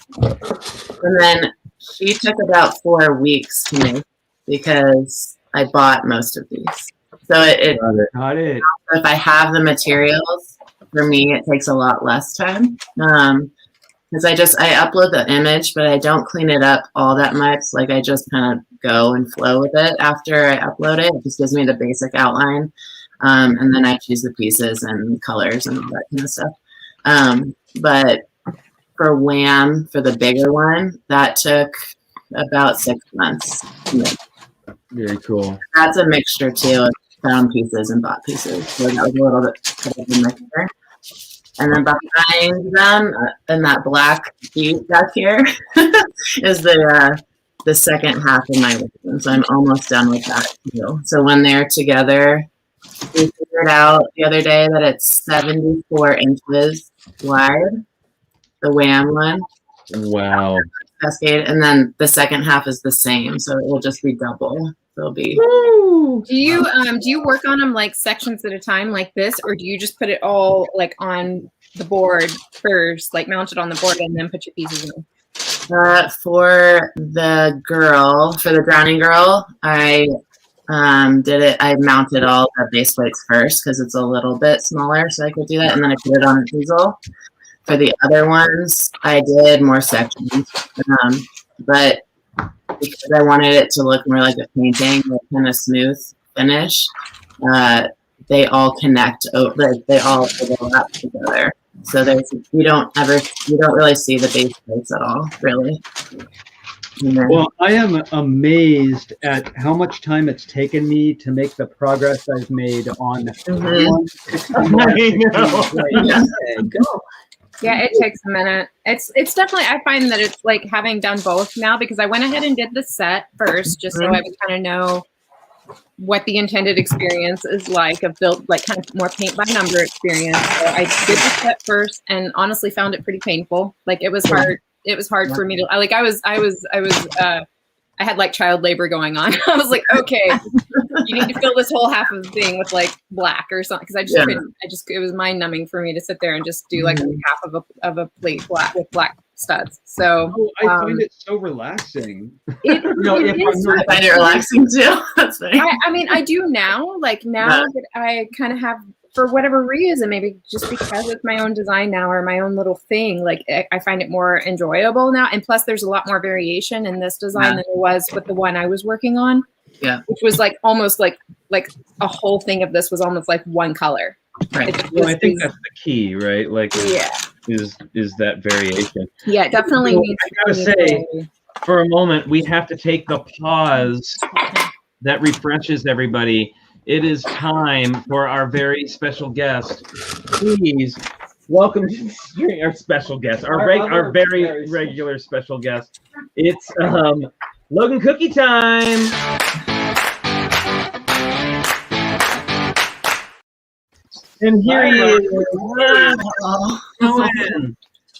And then she took about 4 weeks to make because I bought most of these. So it Got it. if I have the materials, for me, it takes a lot less time. Because I upload the image, but I don't clean it up all that much. Like I just kind of go and flow with it after I upload it. It just gives me the basic outline. And then I choose the pieces and colors and all that kind of stuff. But for Wham, for the bigger one, that took about 6 months. Very cool. That's a mixture too of found pieces and bought pieces. So that was a little bit of a mixture. And then behind them, in that black sheet back here, is the second half of my lesson. So I'm almost done with that too. So when they're together, we figured out the other day that it's 74 inches wide, the Wham one. Wow. Cascade, and then the second half is the same, so it will just be double. It'll be. Do you work on them like sections at a time like this, or do you just put it all like on the board first, like mount it on the board and then put your pieces in? For the drowning girl, I did it. I mounted all the base plates first because it's a little bit smaller, so I could do that, and then I put it on an easel. For the other ones, I did more sections, but because I wanted it to look more like a painting, like kind of smooth finish, they all connect. They all overlap together. So you don't really see the base plates at all, really. Well, I am amazed at how much time it's taken me to make the progress I've made on one. Yeah, it takes a minute. It's definitely, I find that it's like having done both now, because I went ahead and did the set first just so I would kind of know what the intended experience is like of built, like kind of more paint by number experience. So I did the set first and honestly found it pretty painful. Like it was hard. It was hard for me to, like, I had like child labor going on. I was like, okay, you need to fill this whole half of the thing with like black or something. Cause I just couldn't, it was mind numbing for me to sit there and just do like half of a plate black with black studs. So I find it so relaxing. I find it relaxing too. That's funny. I mean, I do now, like now that I kind of have, for whatever reason, maybe just because it's my own design now or my own little thing, like I find it more enjoyable now. And plus there's a lot more variation in this design than there was with the one I was working on. Yeah. Which was like almost like a whole thing of this was almost like one color. Right. Well, I think that's the key, right? Like is that variation. Yeah, it definitely needs I gotta say, for a moment, we have to take the pause that refreshes everybody. It is time for our very special guest. Please welcome our special guest, our very regular special guest. It's Logan Cookie Time. And here he is.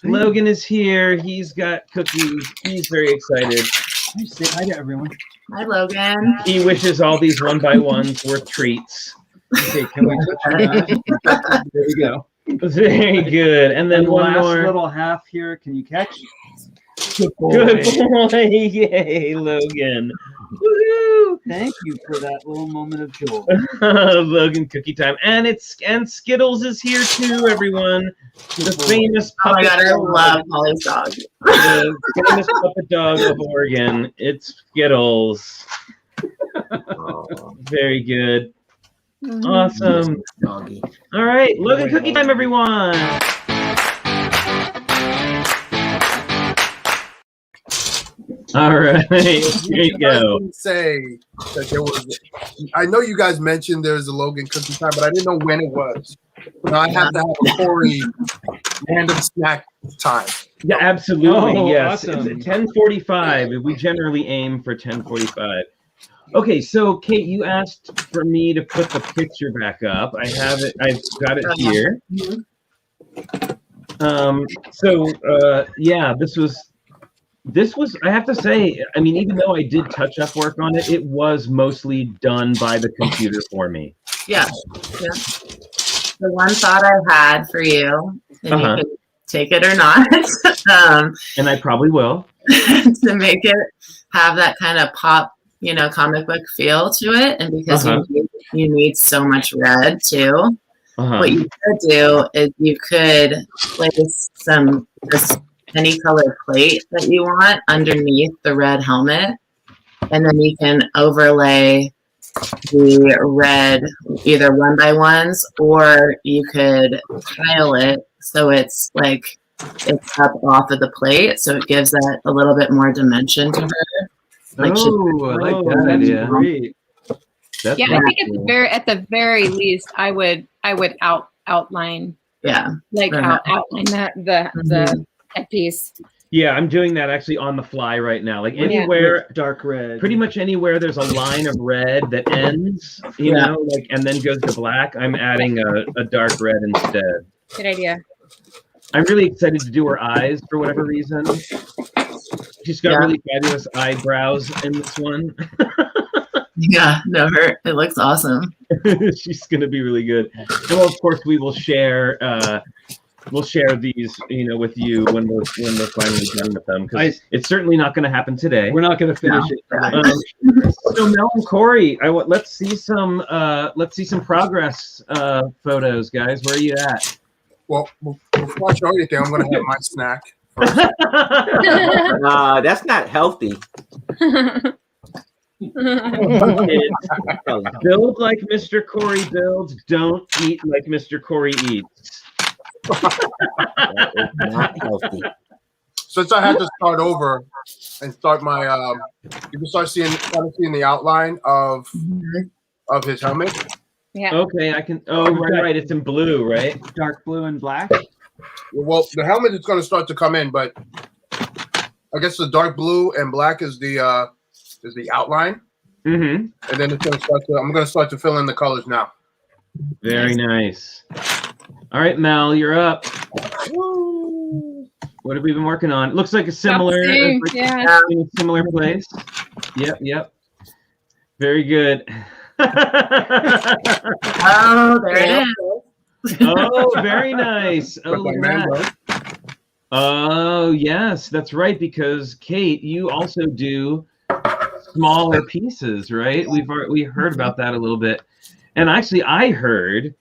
Logan is here. He's got cookies. He's very excited. Say hi to everyone. Hi, Logan. He wishes all these 1x1s were treats. Okay, can we touch that? There we go. Very good. And then one last more little half here. Can you catch? Good boy. Yay, Logan. Woo-hoo. Thank you for that little moment of joy. Logan Cookie Time. And Skittles is here too, everyone. The famous puppet I love Holly's dog. The famous puppet dog of Oregon. It's Skittles. Very good. Awesome. All right, Logan Cookie Time, everyone. All right, here you go. Say that there was. I know you guys mentioned there's a Logan Cookie Time, but I didn't know when it was. Now I have to have a Corey random snack time. Yeah, absolutely. Yes, awesome. It's 10:45. We generally aim for 10:45. Okay, so Kate, you asked for me to put the picture back up. I have it. I've got it here. Yeah, this was, I have to say, I mean, even though I did touch-up work on it, it was mostly done by the computer for me. Yeah. The one thought I had for you, and you can take it or not, and I probably will, to make it have that kind of pop, comic book feel to it, and because you need so much red too. What you could do is you could place just any color plate that you want underneath the red helmet, and then you can overlay the red either 1x1s, or you could tile it so it's like it's up off of the plate, so it gives that a little bit more dimension to her. I like that idea. Great. I think at the very least, I would outline. Yeah. Outline the headpiece. Yeah, I'm doing that actually on the fly right now. Like anywhere, dark red. pretty much anywhere there's a line of red that ends, and then goes to black, I'm adding a dark red instead. Good idea. I'm really excited to do her eyes for whatever reason. She's got really fabulous eyebrows in this one. Yeah, no, it looks awesome. She's gonna be really good. And well, of course, we will share. We'll share these, with you when we're finally done with them, because it's certainly not going to happen today. We're not going to finish it. So Mel and Corey, let's see some progress photos, guys. Where are you at? Well, before I show anything, I'm going to have my snack first. That's not healthy. Build like Mr. Corey builds. Don't eat like Mr. Corey eats. That is not healthy. Since I had to start over and start my, you can start seeing the outline of his helmet. Yeah. Okay, I can. Oh, right. It's in blue, right? Dark blue and black. Well, the helmet is going to start to come in, but I guess the dark blue and black is the outline. Mm-hmm. And then it's going to start. I'm going to start to fill in the colors now. Very nice. All right, Mel, you're up. What have we been working on? It looks like a similar, in a similar place. Yep. Very good. Oh, there it is. Oh, very nice. Oh, look at that. Oh, yes, that's right. Because Kate, you also do smaller pieces, right? We heard about that a little bit, and actually, I heard.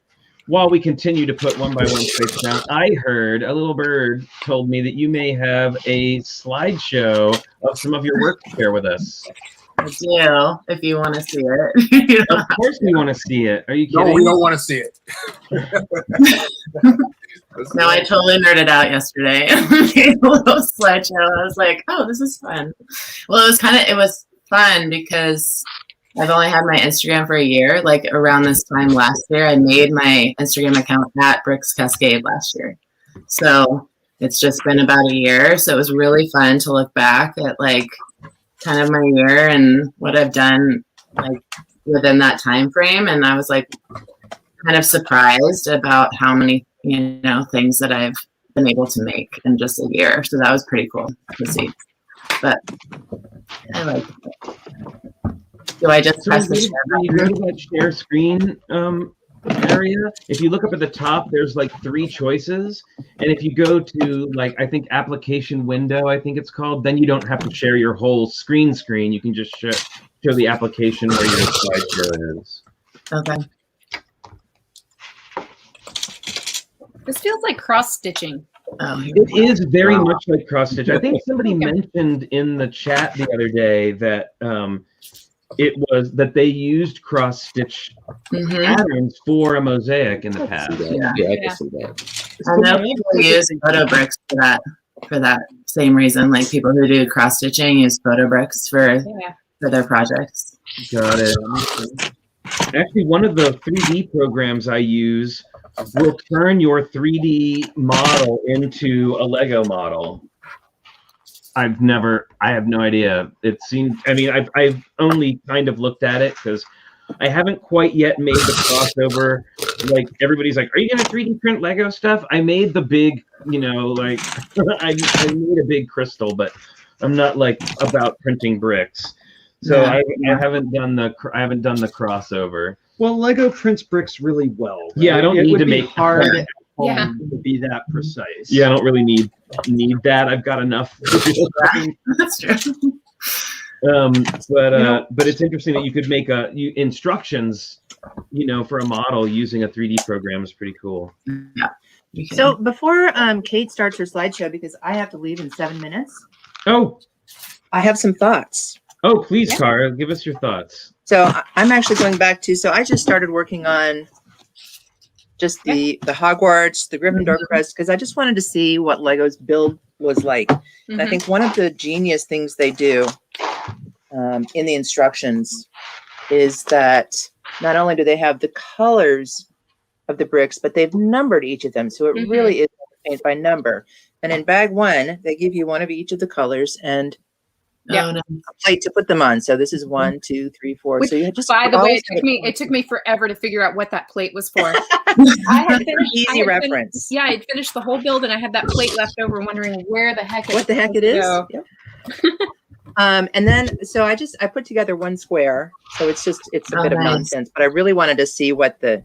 While we continue to put 1x1 plates down, I heard a little bird told me that you may have a slideshow of some of your work to share with us. I do, if you want to see it. Of course we want to see it. Are you kidding? No, we don't want to see it. No, I totally nerded out yesterday. Made a little slideshow. I was like, oh, this is fun. Well, it was fun because I've only had my Instagram for a year. Like around this time last year, I made my Instagram account at Bricks Cascade last year. So it's just been about a year. So it was really fun to look back at like kind of my year and what I've done like within that time frame. And I was like kind of surprised about how many, things that I've been able to make in just a year. So that was pretty cool to see. But I like it. Do I just press the share button? You go to that share screen area. If you look up at the top, there's like 3 choices. And if you go to I think application window, I think it's called, then you don't have to share your whole screen. You can just show the application where your slideshow is. Okay. This feels like cross stitching. It is very much like cross stitch. I think somebody mentioned in the chat the other day that it was that they used cross stitch patterns for a mosaic in the past. Yeah, I can see that. I know people use BrickHuntress for that same reason. Like people who do cross stitching use BrickHuntress for their projects. Got it. Actually, one of the 3D programs I use will turn your 3D model into a Lego model. I have no idea. It seems, I've only kind of looked at it because I haven't quite yet made the crossover. Like everybody's like, are you going to 3D print Lego stuff? I made the big, I made a big crystal, but I'm not about printing bricks. So I haven't done the crossover. Well, Lego prints bricks really well. Right? Yeah, I don't need to make hard to be that precise. Yeah, I don't really need that. I've got enough. That's true. But it's interesting that you could make instructions, for a model using a 3D program is pretty cool. Yeah. So before Kate starts her slideshow, because I have to leave in 7 minutes, Oh, I have some thoughts. please, Cara, give us your thoughts. So I'm actually going back to, so I just started working on just the Hogwarts, the Gryffindor crest, because I just wanted to see what Lego's build was like. And I think one of the genius things they do in the instructions is that not only do they have the colors of the bricks, but they've numbered each of them. So it really is paint by number. And in bag 1, they give you one of each of the colors and a plate to put them on. So this is 1, 2, 3, 4. Which, so you just by the way, it took me forever to figure out what that plate was for. I had finished, I had finished the whole build and I had that plate left over, wondering where the heck it is. Yep. And then so I put together one square. So it's a bit of nonsense, but I really wanted to see what the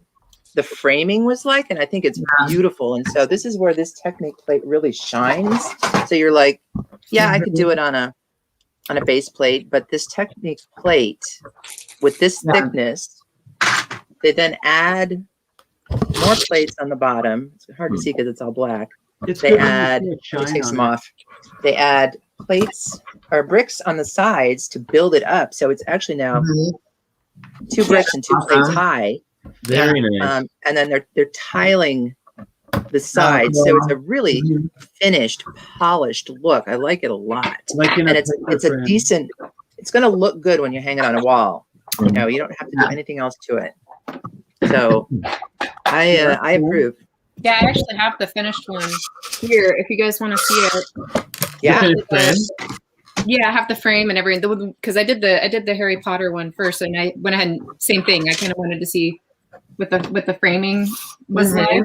framing was like, and I think it's beautiful. And so this is where this Technic plate really shines. So you're like, I could do it on a base plate, but this Technic plate with this thickness, they then add more plates on the bottom. It's hard to see because it's all black. They add, take some off. They add plates or bricks on the sides to build it up. So it's actually now 2 bricks and 2 plates high. Very nice. And then they're tiling the sides, so it's a really finished, polished look. I like it a lot. And it's a decent. It's going to look good when you hang it on a wall. You don't have to do anything else to it. So I approve. Yeah, I actually have the finished one here. If you guys want to see it. Yeah. Yeah, I have the frame and everything because I did the Harry Potter one first, and I went ahead and same thing. I kind of wanted to see what the framing was like.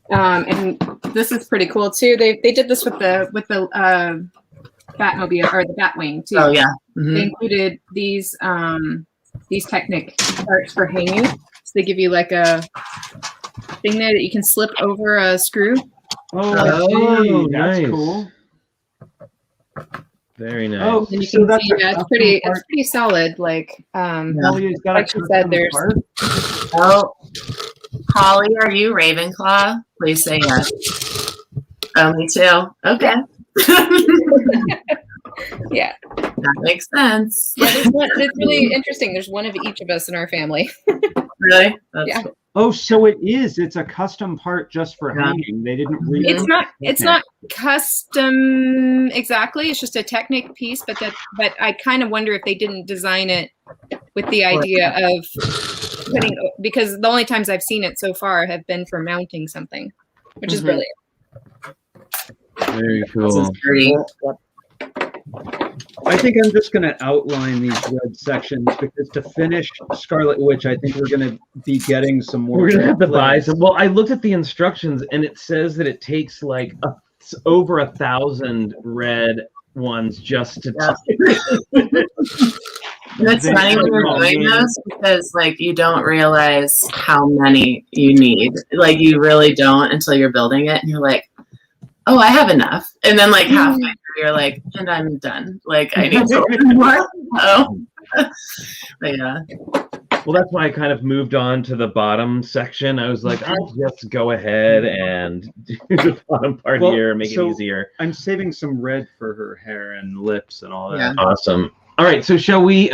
And this is pretty cool too. They did this with the Batmobile or the Batwing too. Oh yeah. They included these Technic parts for hanging. So they give you like a thing there that you can slip over a screw. Oh, that's nice. cool. Very nice. Oh, And you so can see, it's pretty solid. Like like you said, there's. Oh, Holly, are you Ravenclaw? Please say yes. Oh, me too. Okay. Yeah. That makes sense. Yeah, it's really interesting. There's one of each of us in our family. Really? That's Yeah. cool. Oh, so it's a custom part just for hanging. They didn't read It's not custom exactly. It's just a Technic piece, but I kind of wonder if they didn't design it with the idea of putting, because the only times I've seen it so far have been for mounting something, which is brilliant. Very cool. This is pretty. I think I'm just going to outline these red sections because to finish Scarlet Witch, I think we're going to be getting some more. We're going to have to buy some. Well, I looked at the instructions and it says that it takes like over 1,000 red ones just to. It's funny when you're doing this because like you don't realize how many you need. Like you really don't until you're building it and you're like, oh, I have enough. And then like halfway through you're like, and I'm done. Like I need to more. Oh. But yeah. Well, that's why I kind of moved on to the bottom section. I was like, I'll just go ahead and do the bottom part here, make it easier. I'm saving some red for her hair and lips and all that. Yeah. Awesome. All right, so shall we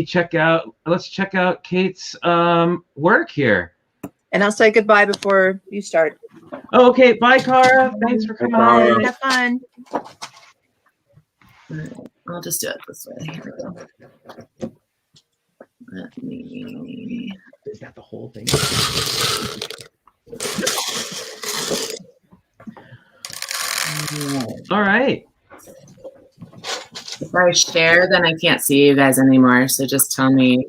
check out? Let's check out Kate's work here. And I'll say goodbye before you start. Oh, okay, bye, Cara. Thanks for coming on. Have fun. I'll just do it this way. Here we go. Let me. Is that the whole thing? All right. If I share, then I can't see you guys anymore. So just tell me.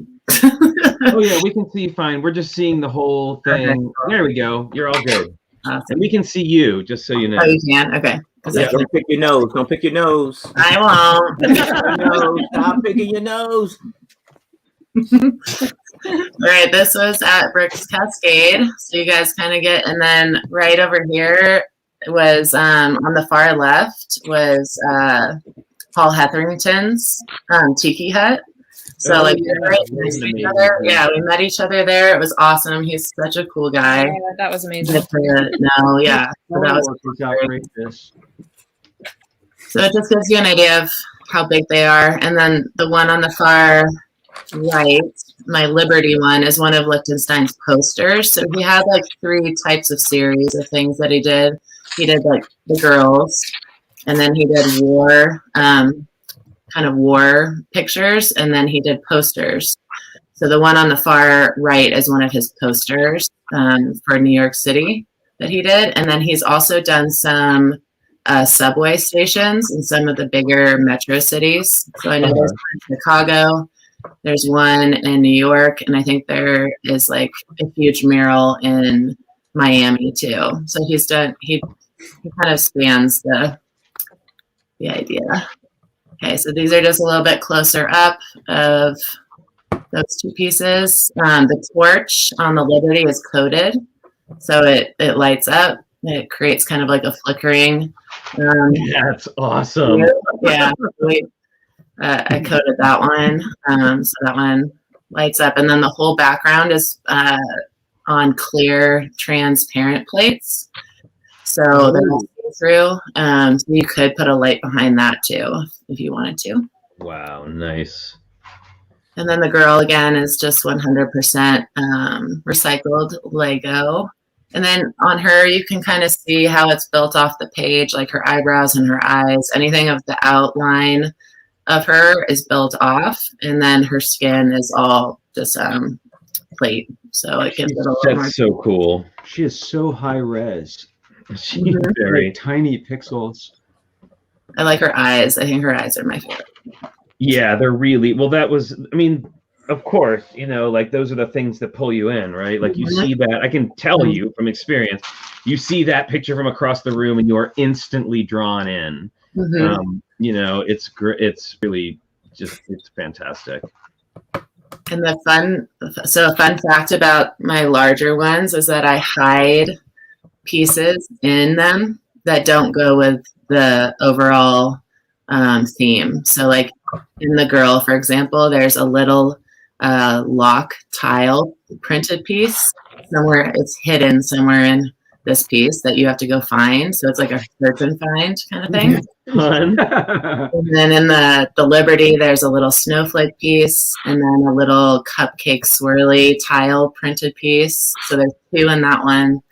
Oh yeah, we can see you fine. We're just seeing the whole thing. Okay. There we go. You're all good. Awesome. And we can see you, just so you know. Oh, you can? Okay. Yeah, don't pick your nose. Don't pick your nose. I won't. Stop picking your nose. All right, this was at Bricks Cascade. So you guys kind of get, and then right over here was on the far left was Paul Hetherington's tiki hut. So Oh, like, yeah. we were right next to each other. Yeah, we met each other there. It was awesome. He's such a cool guy. Yeah, that was amazing. No, yeah. So that was was outrageous. So it just gives you an idea of how big they are. And then the one on the far right, my Liberty one, is one of Lichtenstein's posters. So he had like 3 types of series of things that he did. He did like the girls, and then he did war, kind of war pictures, and then he did posters. So the one on the far right is one of his posters for New York City that he did. And then he's also done some subway stations in some of the bigger metro cities. So I know there's one in Chicago, there's one in New York, and I think there is like a huge mural in Miami too. So he kind of spans the idea. Okay, so these are just a little bit closer up of those 2 pieces. The torch on the Liberty is coated, so it lights up. It creates kind of like a flickering. That's awesome. Yeah, I coated that one, so that one lights up, and then the whole background is on clear, transparent plates, so they're all see-through. So you could put a light behind that too if you wanted to. Wow, nice. And then the girl again is just 100% recycled Lego. And then on her, you can kind of see how it's built off the page, like her eyebrows and her eyes. Anything of the outline of her is built off, and then her skin is all just plate. So it gives it a little more. That's so cool. She is so high res. She's very Like tiny pixels. I like her eyes. I think her eyes are my favorite. Yeah, they're really well. That was, I mean, of course, you know, like those are the things that pull you in, right? Like you see that, I can tell you from experience, you see that picture from across the room and you are instantly drawn in. You know, it's great. It's really just, it's fantastic. And a fun fact about my larger ones is that I hide pieces in them that don't go with the overall theme. So like in the girl, for example, there's a little lock tile printed piece somewhere. It's hidden somewhere in this piece that you have to go find. So it's like a search and find kind of thing. Fun. And then in the Liberty, there's a little snowflake piece, and then a little cupcake swirly tile printed piece. So there's 2 in that one.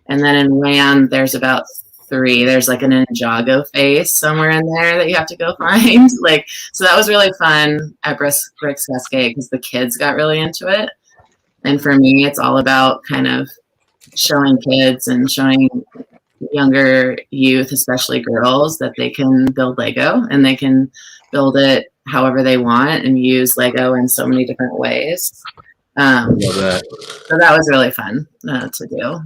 And then in Wham, there's about 3. There's like an Ninjago face somewhere in there that you have to go find. Like, so that was really fun at Bricks Cascade because the kids got really into it. And for me, it's all about kind of showing kids and showing younger youth, especially girls, that they can build Lego and they can build it however they want and use Lego in so many different ways. Love that. So that was really fun to do.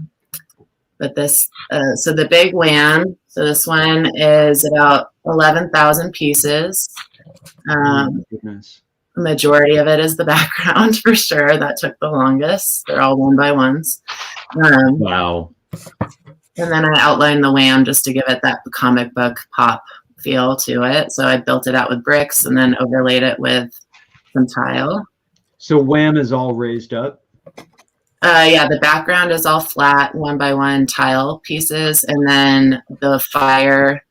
But this, so the big Wham, so this one is about 11,000 pieces. Goodness. The majority of it is the background for sure. That took the longest. They're all 1x1s. Wow. And then I outlined the Wham just to give it that comic book pop feel to it. So I built it out with bricks and then overlaid it with some tile. So Wham is all raised up? Yeah, the background is all flat 1x1 tile pieces. And then the fire,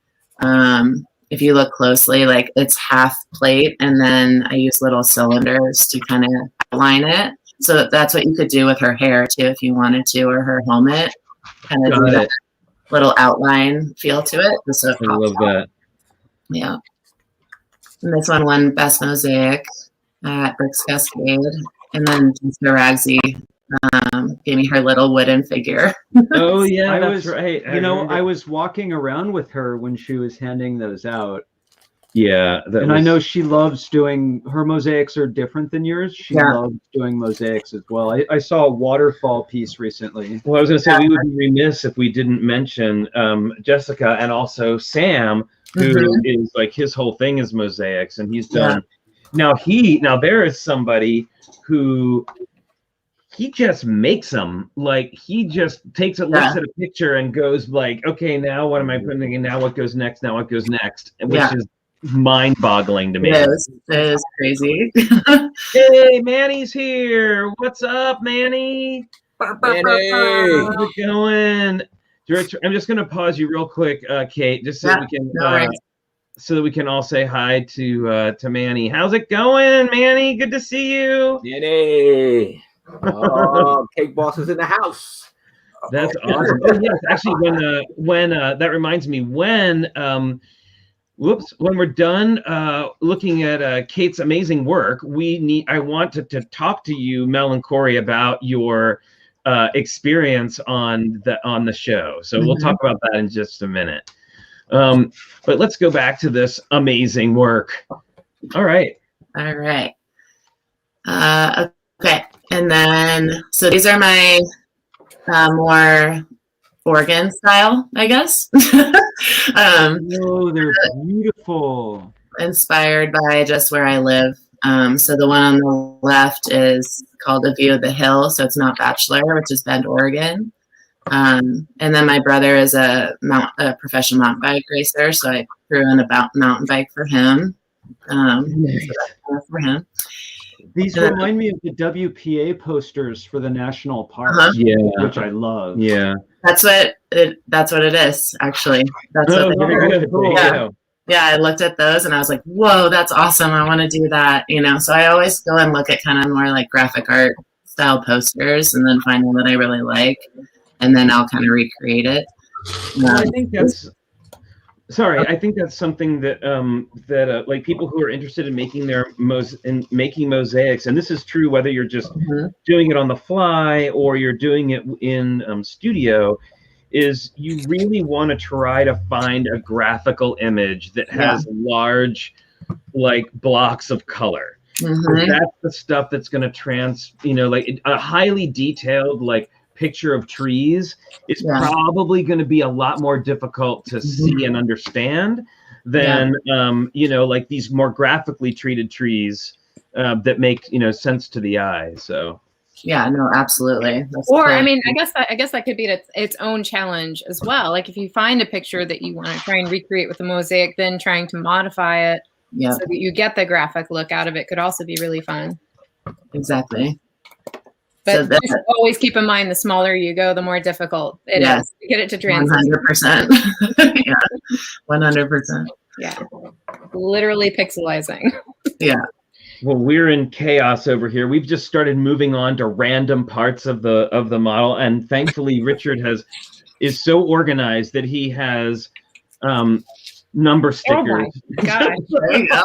if you look closely, like it's half plate. And then I use little cylinders to kind of outline it. So that's what you could do with her hair too, if you wanted to, or her helmet. Kind of do that little outline feel to it. Just so it I love that. Yeah. And this one won Best Mosaic at Bricks Cascade. And then Jessica Ragsy gave me her little wooden figure. Oh yeah, I that's was right. You know, I was walking around with her when she was handing those out. Yeah, And I know she loves doing, her mosaics are different than yours. She Yeah. loves doing mosaics as well. I saw a waterfall piece recently. Well, I was going to say, we would be remiss if we didn't mention Jessica and also Sam, who is like, his whole thing is mosaics, and he's done. Now there is somebody who he just makes them. Like he just looks at a picture and goes like, okay, now what am I putting in? Now what goes next? Now what goes next? Which is mind-boggling to me. It is crazy. Hey, Manny's here. What's up, Manny? Manny. How's it going? I'm just gonna pause you real quick, Kate, just so we can so that we can all say hi to Manny. How's it going, Manny? Good to see you. Manny. Oh, Cake Boss is in the house. That's awesome. Oh, yes, actually, when that reminds me, when we're done looking at Kate's amazing work, I want to talk to you, Mel and Corey, about your experience on the show. So we'll talk about that in just a minute. But let's go back to this amazing work. All right. Okay. And then, so these are my more Oregon style, I guess. Oh, they're beautiful. Inspired by just where I live. So the one on the left is called A View of the Hill. So it's not Bachelor, which is Bend, Oregon. And then my brother is a professional mountain bike racer. So I threw in a mountain bike for him. These remind me of the WPA posters for the national parks, which I love. Yeah. That's what it is, actually. That's what very good. Yeah, I looked at those and I was like, whoa, that's awesome. I want to do that, So I always go and look at kind of more like graphic art style posters and then find one that I really like. And then I'll kind of recreate it. I think that's something that like people who are interested in making making mosaics, and this is true whether you're just doing it on the fly or you're doing it in studio, is you really want to try to find a graphical image that has large like blocks of color. That's the stuff that's going to like a highly detailed like picture of trees is probably going to be a lot more difficult to see and understand than like these more graphically treated trees that make sense to the eye. So yeah, no, absolutely. I mean, I guess that could be its own challenge as well. Like if you find a picture that you want to try and recreate with a mosaic, then trying to modify it so that you get the graphic look out of it could also be really fun. Exactly. But just always keep in mind, the smaller you go, the more difficult it is to get it to translate. 100%. Yeah, 100%. Yeah, literally pixelizing. Yeah. Well, we're in chaos over here. We've just started moving on to random parts of the model, and thankfully, Richard is so organized that he has number stickers. Oh my gosh! There you go.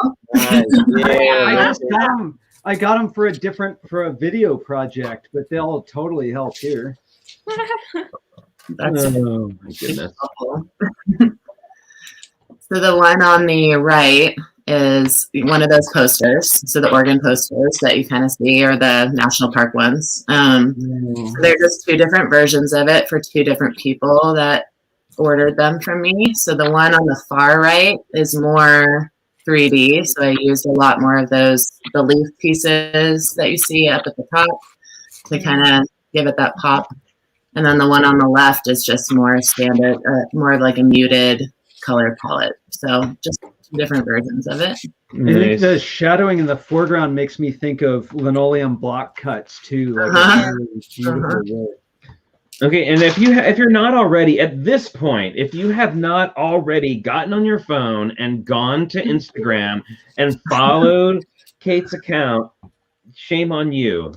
I got them for a video project, but they'll totally help here. Oh my goodness. So the one on the right is one of those posters. So the Oregon posters that you kind of see are the national park ones. So they're just two different versions of it for two different people that ordered them from me. So the one on the far right is more 3D, so I used a lot more of the leaf pieces that you see up at the top to kind of give it that pop. And then the one on the left is just more standard, more like a muted color palette. So just two different versions of it. Nice. I think the shadowing in the foreground makes me think of linoleum block cuts too. Like beautiful way. Okay, and if you're not already at this point, if you have not already gotten on your phone and gone to Instagram and followed Kate's account, shame on you.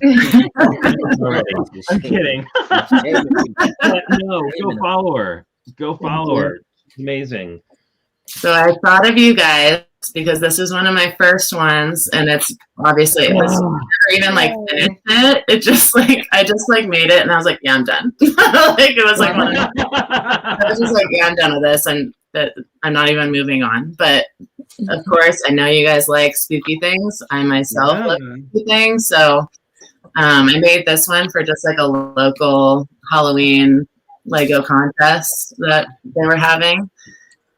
I'm kidding. But no, go follow her. Go follow her. It's amazing. So I thought of you guys because this is one of my first ones, and it's obviously it was never even like finished it. It just like I just like made it, and I was like, yeah, I'm done. Like it was like I was just like, yeah, I'm done with this, and I'm not even moving on. But of course, I know you guys like spooky things. I myself love spooky things, so I made this one for just like a local Halloween Lego contest that they were having.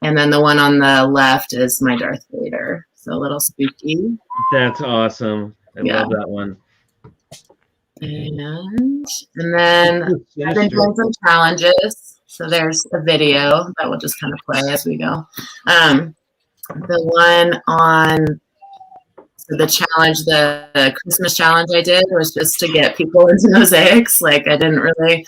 And then the one on the left is my Darth Vader. So a little spooky. That's awesome. I love that one. And then I've been doing some challenges. So there's a video that will just kind of play as we go. the one on the challenge, the Christmas challenge I did was just to get people into mosaics. Like I didn't really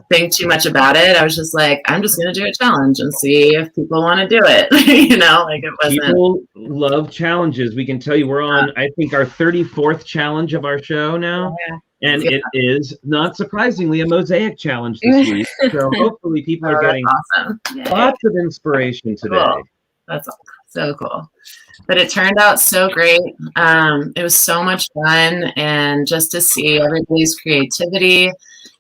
think too much about it. I was just like, I'm just going to do a challenge and see if people want to do it. Like it wasn't. People love challenges. We can tell you we're on, I think, our 34th challenge of our show now. And it is, not surprisingly, a mosaic challenge this week. So hopefully people are getting awesome. lots of inspiration today. Cool. That's so cool. But it turned out so great. It was so much fun, and just to see everybody's creativity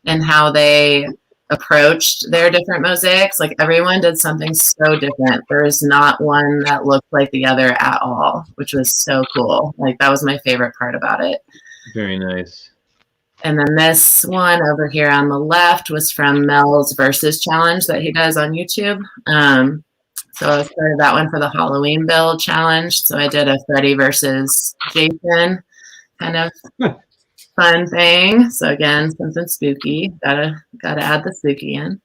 and how they approached their different mosaics. Like everyone did something so different. There was not one that looked like the other at all, which was so cool. Like that was my favorite part about it. Very nice. And then this one over here on the left was from Mel's Versus Challenge that he does on YouTube. So I started that one for the Halloween build challenge. So I did a Freddy versus Jason kind of fun thing. So again, something spooky. Gotta add the spooky in.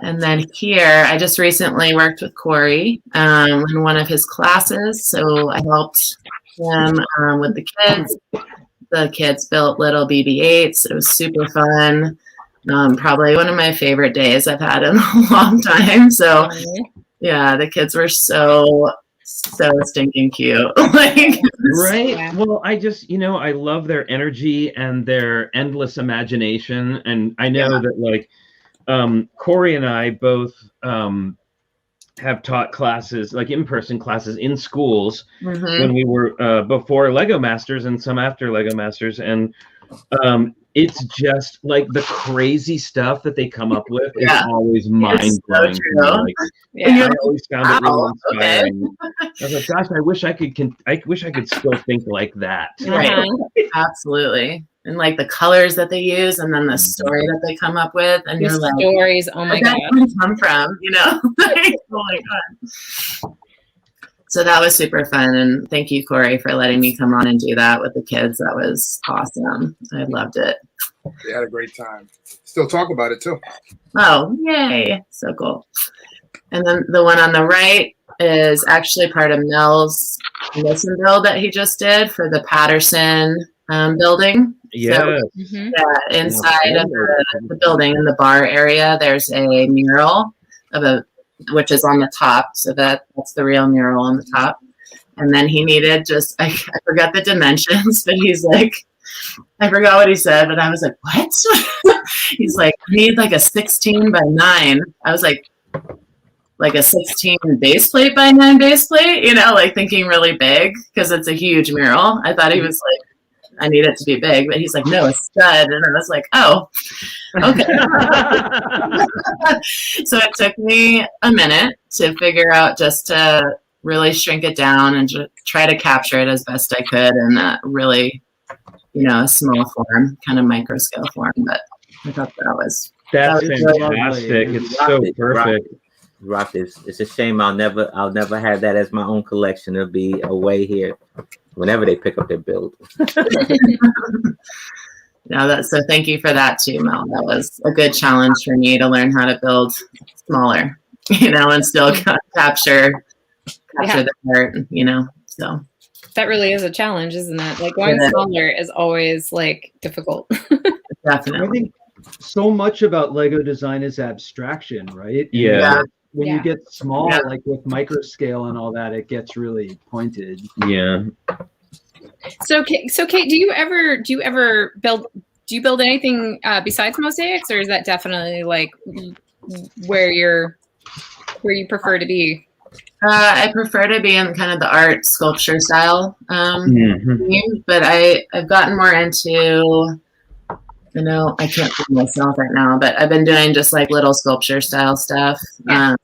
And then here, I just recently worked with Corey in one of his classes. So I helped him with the kids. The kids built little BB-8s. It was super fun. Probably one of my favorite days I've had in a long time. So yeah, the kids were so stinking cute. Like, right. Yeah. Well, I just, I love their energy and their endless imagination. And I know that like Corey and I both have taught classes, like in-person classes in schools when we were before Lego Masters and some after Lego Masters. And it's just like the crazy stuff that they come up with is always mind-blowing. So I always found it really inspiring. I was like, gosh, I wish I could still think like that. Right. Absolutely. And like the colors that they use, and then the story that they come up with, and you're like, stories. Oh my god, where did that come from? Like, oh my god. So that was super fun, and thank you, Corey, for letting me come on and do that with the kids. That was awesome. I loved it. They had a great time. Still talk about it too. Oh, yay! So cool. And then the one on the right is actually part of Mel's mission build that he just did for the Patterson building. Yeah. So, inside of the building in the bar area, there's a mural which is on the top. So that's the real mural on the top. And then he needed I forgot the dimensions, but he's like, I forgot what he said, but I was like, what? He's like, I need like a 16 by 9. I was like a 16 base plate by 9 base plate, like thinking really big because it's a huge mural. I thought he was like, I need it to be big, but he's like, no, a stud. And I was like, oh, okay. So it took me a minute to figure out just to really shrink it down and try to capture it as best I could in a really, a small form, kind of micro scale form. But I thought that's fantastic. It's so perfect. Rock this. It's a shame I'll never have that as my own collection. It'll be away here whenever they pick up their build. So thank you for that too, Mel. That was a good challenge for me to learn how to build smaller, and still capture the art, so. That really is a challenge, isn't it? Like going smaller is always like difficult. Definitely. I think so much about Lego design is abstraction, right? Yeah. When you get small, like with micro scale and all that, it gets really pointed. Yeah. So Kate, do you ever build anything besides mosaics, or is that definitely like where you prefer to be? I prefer to be in kind of the art sculpture style theme, but I've gotten more into, I can't think myself right now, but I've been doing just like little sculpture style stuff. And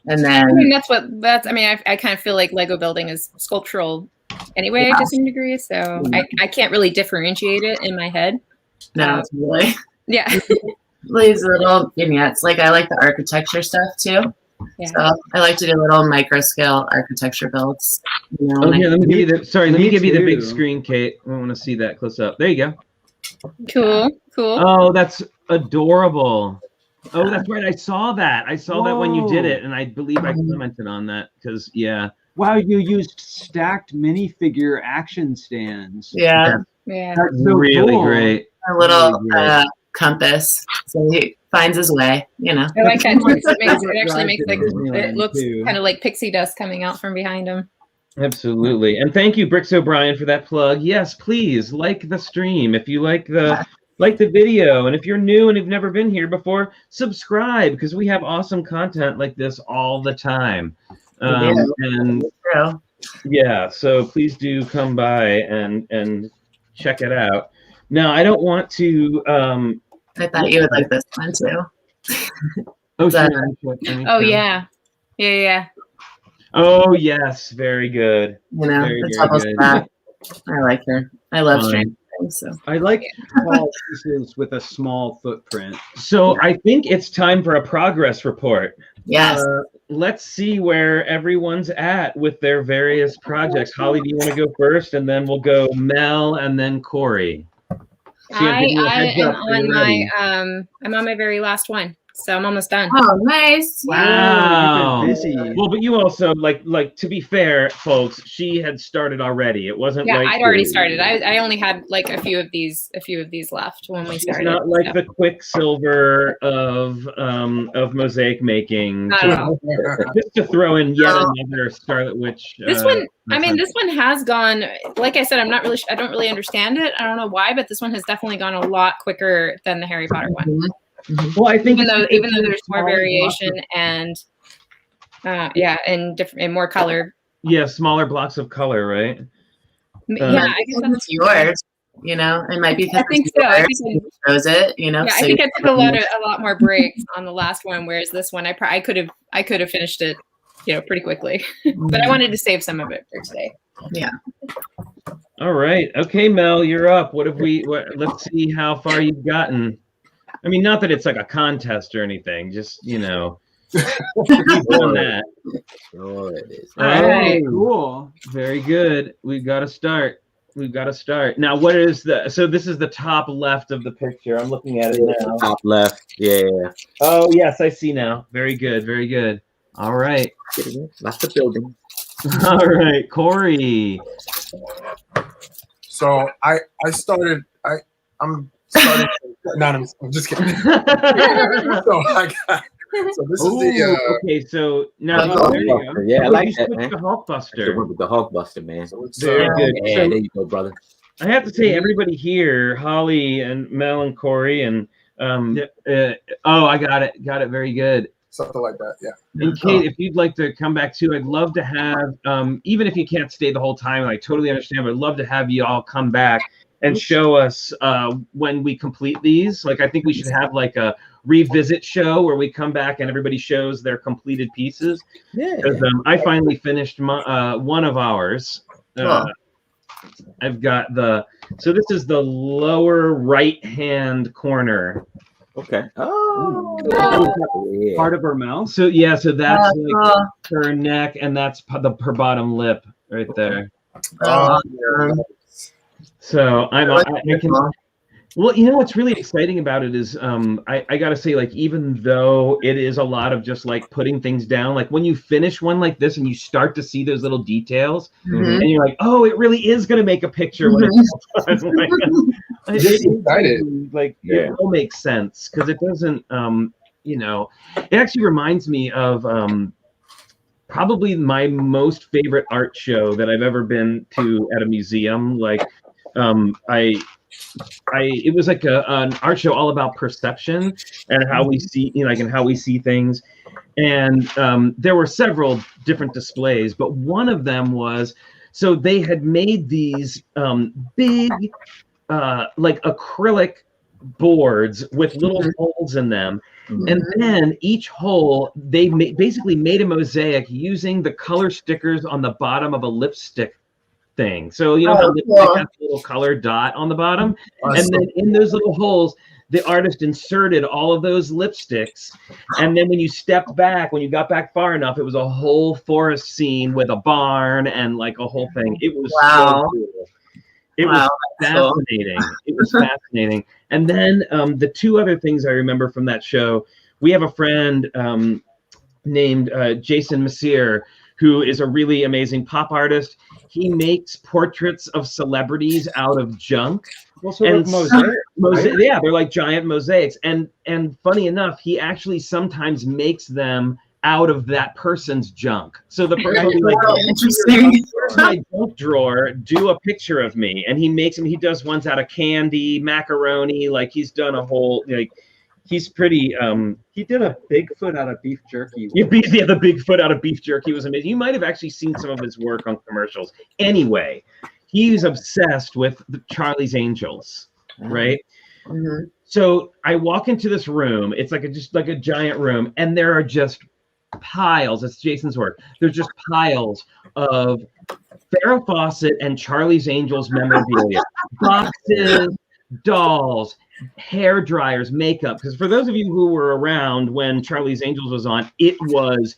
then I kind of feel like Lego building is sculptural anyway to some degree, so I can't really differentiate it in my head. No, it's really these little vignettes. Like I like the architecture stuff too. Yeah. So I like to do little micro scale architecture builds. Let me give you the big screen, Kate. I want to see that close up. There you go. Cool. Oh, that's adorable. Oh, that's right. I saw that. I saw that when you did Whoa. it, and I believe I commented on that because yeah. Wow, you used stacked minifigure action stands. Yeah, Yeah. That's so Really cool. great. a little Really great. compass, so he finds his way. You know. I like that. That's It my actually makes like favorite it looks too. kind of like pixie dust coming out from behind him. Absolutely. And thank you, Bricks O'Brien, for that plug. Yes, please like the stream if you like the video. And if you're new and have never been here before, subscribe because we have awesome content like this all the time. And True. yeah, so please do come by and check it out. Now, I don't want to. I thought you would like this one too. Oh, That- sure. Oh yeah. Yeah. Oh yes, very good. You know, Very, the very double good. stack. I like her. I love Fine. strange things. So I like small pieces with a small footprint. So I think it's time for a progress report. yes. Let's see where everyone's at with their various projects. Holly, do you want to go first, and then we'll go Mel and then Corey. So you have to give you a I heads am up when on you're ready. I'm on my very last one, so I'm almost done. Oh, nice. Wow. You've been busy. Well, but you also like to be fair, folks. She had started already. It wasn't Yeah, like I'd already started. I only had like a few of these left when we It's started. not like so. the Quicksilver of mosaic making. Not at all. Just to throw in yet another Scarlet Witch. This one, I mean, this one has gone. Like I said, I'm not really. I don't really understand it. I don't know why, but this one has definitely gone a lot quicker than the Harry Potter one. Well, I think Even though there's more variation and and different and more color. yeah, smaller blocks of color, right? Yeah, I guess that's It's yours. You know, it might be. I think so. I think It shows it. You know. Yeah, I so think I you- took a lot more breaks on the last one, whereas this one I could have finished it, pretty quickly. But I wanted to save some of it for today. Yeah. All right. Okay, Mel, you're up. Let's see how far you've gotten. I mean, not that it's like a contest or anything, just, you've done that. Sure it is. All right. Cool. Very good. We've got to start. Now, so this is the top left of the picture. I'm looking at it now. Top left. Yeah. Oh, yes, I see now. Very good. Very good. All right. Lots of building. All right, Corey. So I'm starting. No, I'm just kidding. So this is the. Okay, so now The there you go. Yeah, I Oh, like you that, switched man. to Hulkbuster. The one with the Hulkbuster, man. So it's, Very good. Yeah, So- there you go, brother. I have to say, everybody here, Holly and Mel and Corey, and I got it, very good. something like that. Yeah. And Kate, if you'd like to come back too, I'd love to have, even if you can't stay the whole time, I totally understand, but I'd love to have you all come back and show us when we complete these. Like, I think we should have like a revisit show where we come back and everybody shows their completed pieces. Yeah. Because I finally finished one of ours. I've got so this is the lower right-hand corner. Okay. Oh. Yeah. Part of her mouth. So yeah, so that's like Oh, her neck, and that's her bottom lip right there. So I can. Well, what's really exciting about it is I gotta say, like, even though it is a lot of just like putting things down, like when you finish one like this and you start to see those little details, Mhm. and you're like, oh, it really is gonna make a picture when it's done. Like, Just excited. Like, Yeah. it all makes sense because it doesn't, it actually reminds me of probably my most favorite art show that I've ever been to at a museum. Like, it was like an art show all about perception and how we see, and how we see things. And there were several different displays, but one of them was, so they had made these big, like acrylic boards with little holes in them. And then each hole, they basically made a mosaic using the color stickers on the bottom of a lipstick thing. So how lipstick has a little colored dot on the bottom, and then in those little holes, the artist inserted all of those lipsticks. And then when you stepped back, when you got back far enough, it was a whole forest scene with a barn and like a whole thing. It was so cool. It was fascinating. It was fascinating. And then the two other things I remember from that show we have a friend named Jason Messier, who is a really amazing pop artist. He makes portraits of celebrities out of junk. Well, sort of mosaic. Yeah, they're like giant mosaics. And funny enough, he actually sometimes makes them out of that person's junk. So the person will be like, interesting. Here's my junk drawer, do a picture of me. And he makes them, he does ones out of candy, macaroni, like he's done a whole, like, he's pretty, He did a Bigfoot out of beef jerky. the Bigfoot out of beef jerky was amazing. You might have actually seen some of his work on commercials. Anyway, he's obsessed with the Charlie's Angels, right? Mm-hmm. So I walk into this room. It's like just like a giant room, and there are just piles. It's Jason's work. There's just piles of Farrah Fawcett and Charlie's Angels memorabilia, boxes, dolls, hair dryers, makeup. Because for those of you who were around when Charlie's Angels was on, it was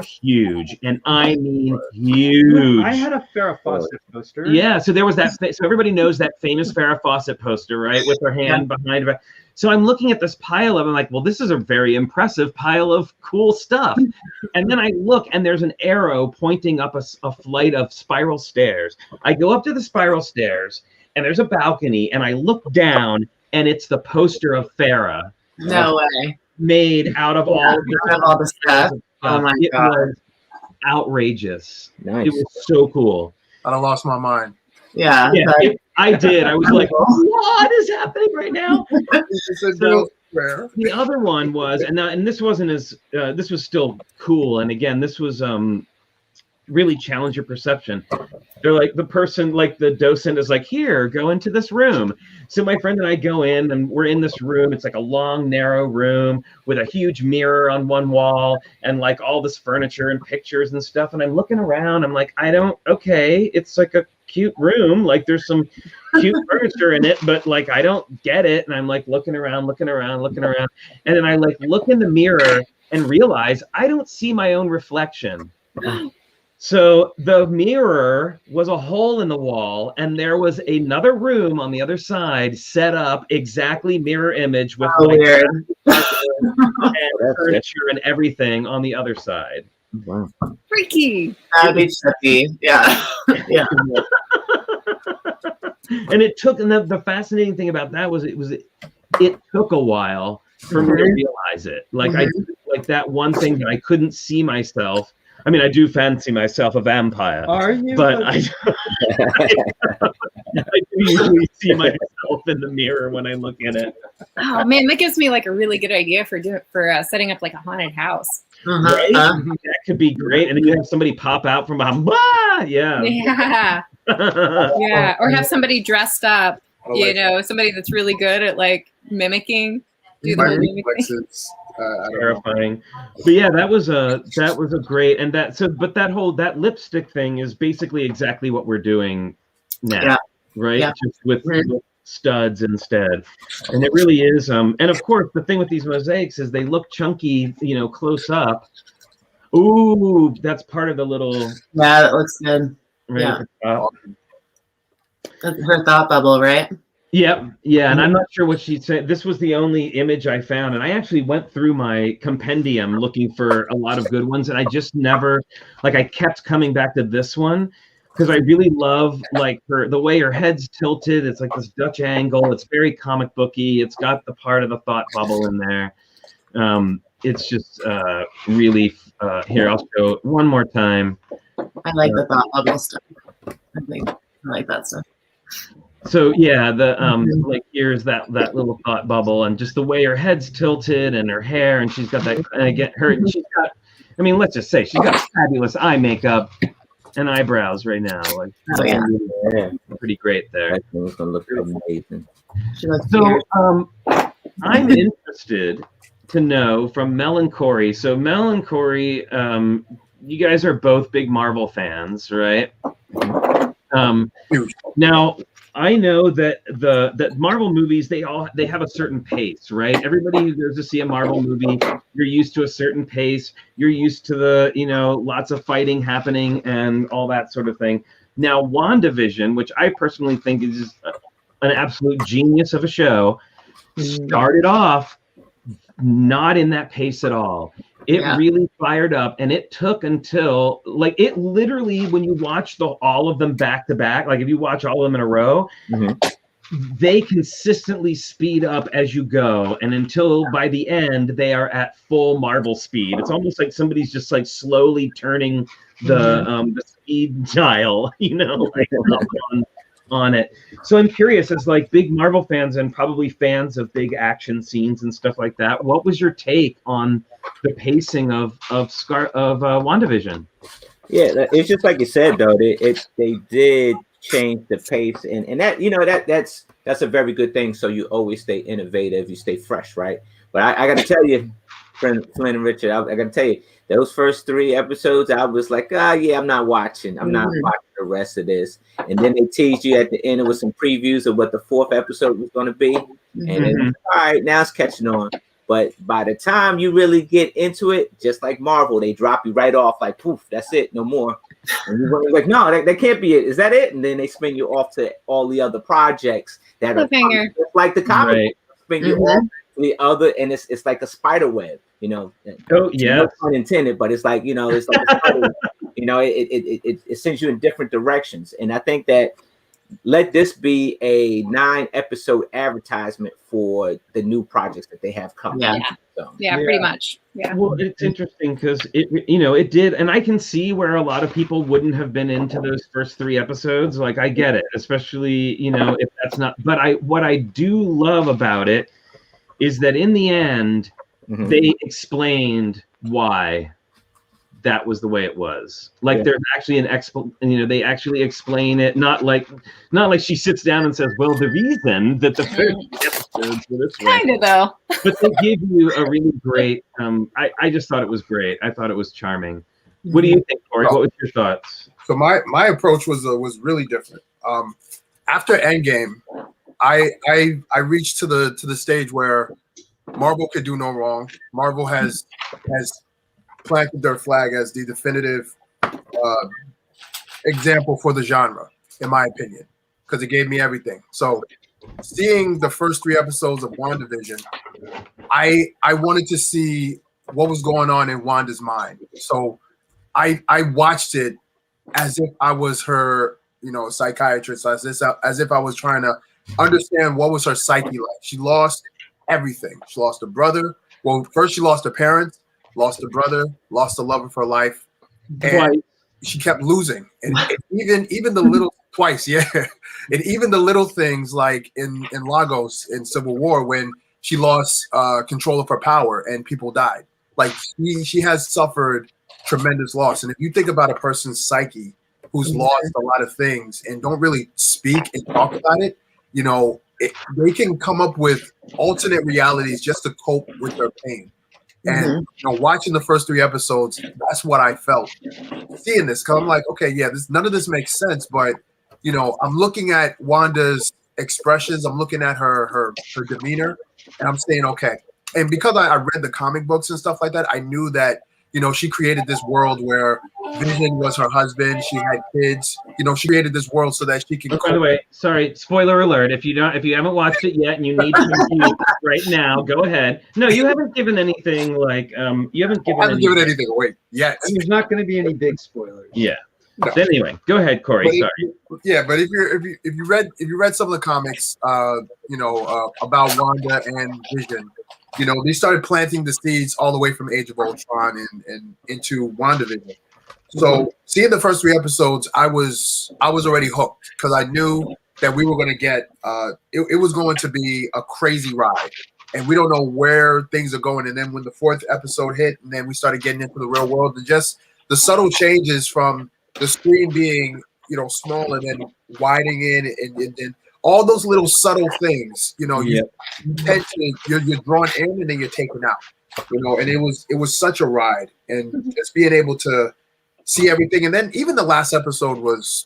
huge, and I mean huge. I had a Farrah Fawcett poster. Yeah, so there was that. So everybody knows that famous Farrah Fawcett poster, right, with her hand behind her. So I'm looking at this pile of, I'm like, well, this is a very impressive pile of cool stuff. And then I look, and there's an arrow pointing up a flight of spiral stairs. I go up to the spiral stairs, and there's a balcony, and I look down, and it's the poster of Farrah. No way. Made out of all the stuff. Oh my it God. was outrageous. Nice. It was so cool. I done lost my mind. Yeah. I did. I was like, what is happening right now? It's a So, real rare. the other one was, and this wasn't as, this was still cool. And again, this was really challenge your perception. They're like, the person, like the docent is like, here, go into this room. So my friend and I go in, and we're in this room. It's like a long, narrow room with a huge mirror on one wall and like all this furniture and pictures and stuff. And I'm looking around. I'm like, okay, it's like a cute room. Like there's some cute furniture in it, but like, I don't get it. And I'm like looking around. And then I like look in the mirror and realize I don't see my own reflection. So the mirror was a hole in the wall, and there was another room on the other side set up exactly mirror image with weird. and furniture and everything on the other side. Wow. Freaky. That'd be trippy. Yeah. Yeah. And it took, and the fascinating thing about that was it took a while for me to realize it. Like like that one thing that I couldn't see myself. I mean, I do fancy myself a vampire. Are you? But I do usually see myself in the mirror when I look in it. Oh man, that gives me like a really good idea for setting up like a haunted house. Right? That could be great. And then you have somebody pop out from behind. Wah! Yeah. Yeah. Yeah. Or have somebody dressed up, you know, somebody that's really good at like mimicking. Do the My whole mimicking. reflexes, I don't know. Terrifying. But yeah, that was a great, and that lipstick thing is basically exactly what we're doing now. Yeah. Right? Yeah. Just with studs instead. And it really is and of course the thing with these mosaics is they look chunky, you know, close up. Ooh, that's part of the little Yeah, that looks good. right. That's her thought bubble, right? Yep. Yeah. And I'm not sure what she said. This was the only image I found. And I actually went through my compendium looking for a lot of good ones. And I just never, like, I kept coming back to this one because I really love, like, the way her head's tilted. It's like this Dutch angle. It's very comic booky. It's got the part of the thought bubble in there. It's just really, here, I'll show one more time. I like the thought bubble stuff. I like that stuff. So yeah, like here's that little thought bubble, and just the way her head's tilted and her hair, and she's got that. And again, she's got. I mean, let's just say she's got fabulous eye makeup and eyebrows right now. Like, pretty great there. That thing's gonna look amazing. She looks So weird. I'm interested to know from Mel and Corey. So Mel and Corey, you guys are both big Marvel fans, right? Now I know that that Marvel movies, they have a certain pace, right? Everybody who goes to see a Marvel movie, you're used to a certain pace. You're used to the, you know, lots of fighting happening and all that sort of thing. Now, WandaVision, which I personally think is an absolute genius of a show, started off not in that pace at all. It really fired up, and it took until like it literally when you watch all of them back to back, like if you watch all of them in a row, they consistently speed up as you go, and until by the end they are at full Marvel speed. It's almost like somebody's just like slowly turning the speed dial, you know, like on it. So I'm curious, as like big Marvel fans and probably fans of big action scenes and stuff like that, what was your take on the pacing of WandaVision? Yeah, it's just like you said though. They did change the pace, and that, you know, that's a very good thing. So you always stay innovative, you stay fresh, right? But I got to tell you, Flynn and Richard, I got to tell you, those first 3 episodes, I was like, yeah, I'm not watching. I'm not watching the rest of this. And then they teased you at the end with some previews of what the 4th episode was going to be. And then, all right, now it's catching on. But by the time you really get into it, just like Marvel, they drop you right off like, poof, that's it, no more. And you're like, no, that can't be it. Is that it? And then they spin you off to all the other projects that are just like the comic. Spin you off to the other, and it's like a spider web, you know. Oh yeah, no pun intended, but it's like, you know, it's like a spider web. You know, it sends you in different directions, and I think that let this be a 9-episode advertisement for the new projects that they have coming. Yeah, pretty much. Yeah. Well, it's interesting because it did, and I can see where a lot of people wouldn't have been into those first 3 episodes. Like, I get it, especially, you know, if that's not. But what I do love about it is that in the end, they explained why that was the way it was. Like there's actually they actually explain it, not like she sits down and says, well, the reason that the first episodes were this way. Kind of though. But they give you a really great, I just thought it was great. I thought it was charming. What do you think, Corey? What was your thoughts? So my approach was really different. After Endgame, I reached to the stage where Marvel could do no wrong. Marvel has planted their flag as the definitive example for the genre, in my opinion, because it gave me everything. So seeing the first 3 episodes of WandaVision, I wanted to see what was going on in Wanda's mind. So I watched it as if I was her, you know, psychiatrist, as if I was trying to understand what was her psyche like. She lost everything. She lost her brother. Well, first she lost her parents, lost her brother, lost the love of her life, and she kept losing. And even the little twice, and even the little things like in Lagos in Civil War when she lost control of her power and people died. Like she has suffered tremendous loss. And if you think about a person's psyche who's lost a lot of things and don't really speak and talk about it, you know, they can come up with alternate realities just to cope with their pain. And you know, watching the first 3 episodes, that's what I felt seeing this. Cause I'm like, okay, yeah, none of this makes sense, but you know, I'm looking at Wanda's expressions, I'm looking at her demeanor, and I'm saying, okay. And because I read the comic books and stuff like that, I knew that, you know, she created this world where Vision was her husband. She had kids. You know, she created this world so that she can. By the way, sorry, spoiler alert. If you haven't watched it yet and you need to right now, go ahead. No, you haven't given anything like you haven't given. I haven't given anything away yet. There's not going to be any big spoilers. Yeah. No. Anyway, go ahead, Corey. Sorry. But if you read some of the comics, you know, about Wanda and Vision. You know, they started planting the seeds all the way from Age of Ultron and into WandaVision. So seeing the first 3 episodes, I was already hooked because I knew that we were going to get it was going to be a crazy ride, and we don't know where things are going. And then when the 4th episode hit, and then we started getting into the real world, and just the subtle changes from the screen being, you know, small and then widening in and all those little subtle things, you know, you're drawn in and then you're taken out, you know, and it was such a ride, and just being able to see everything. And then even the last episode was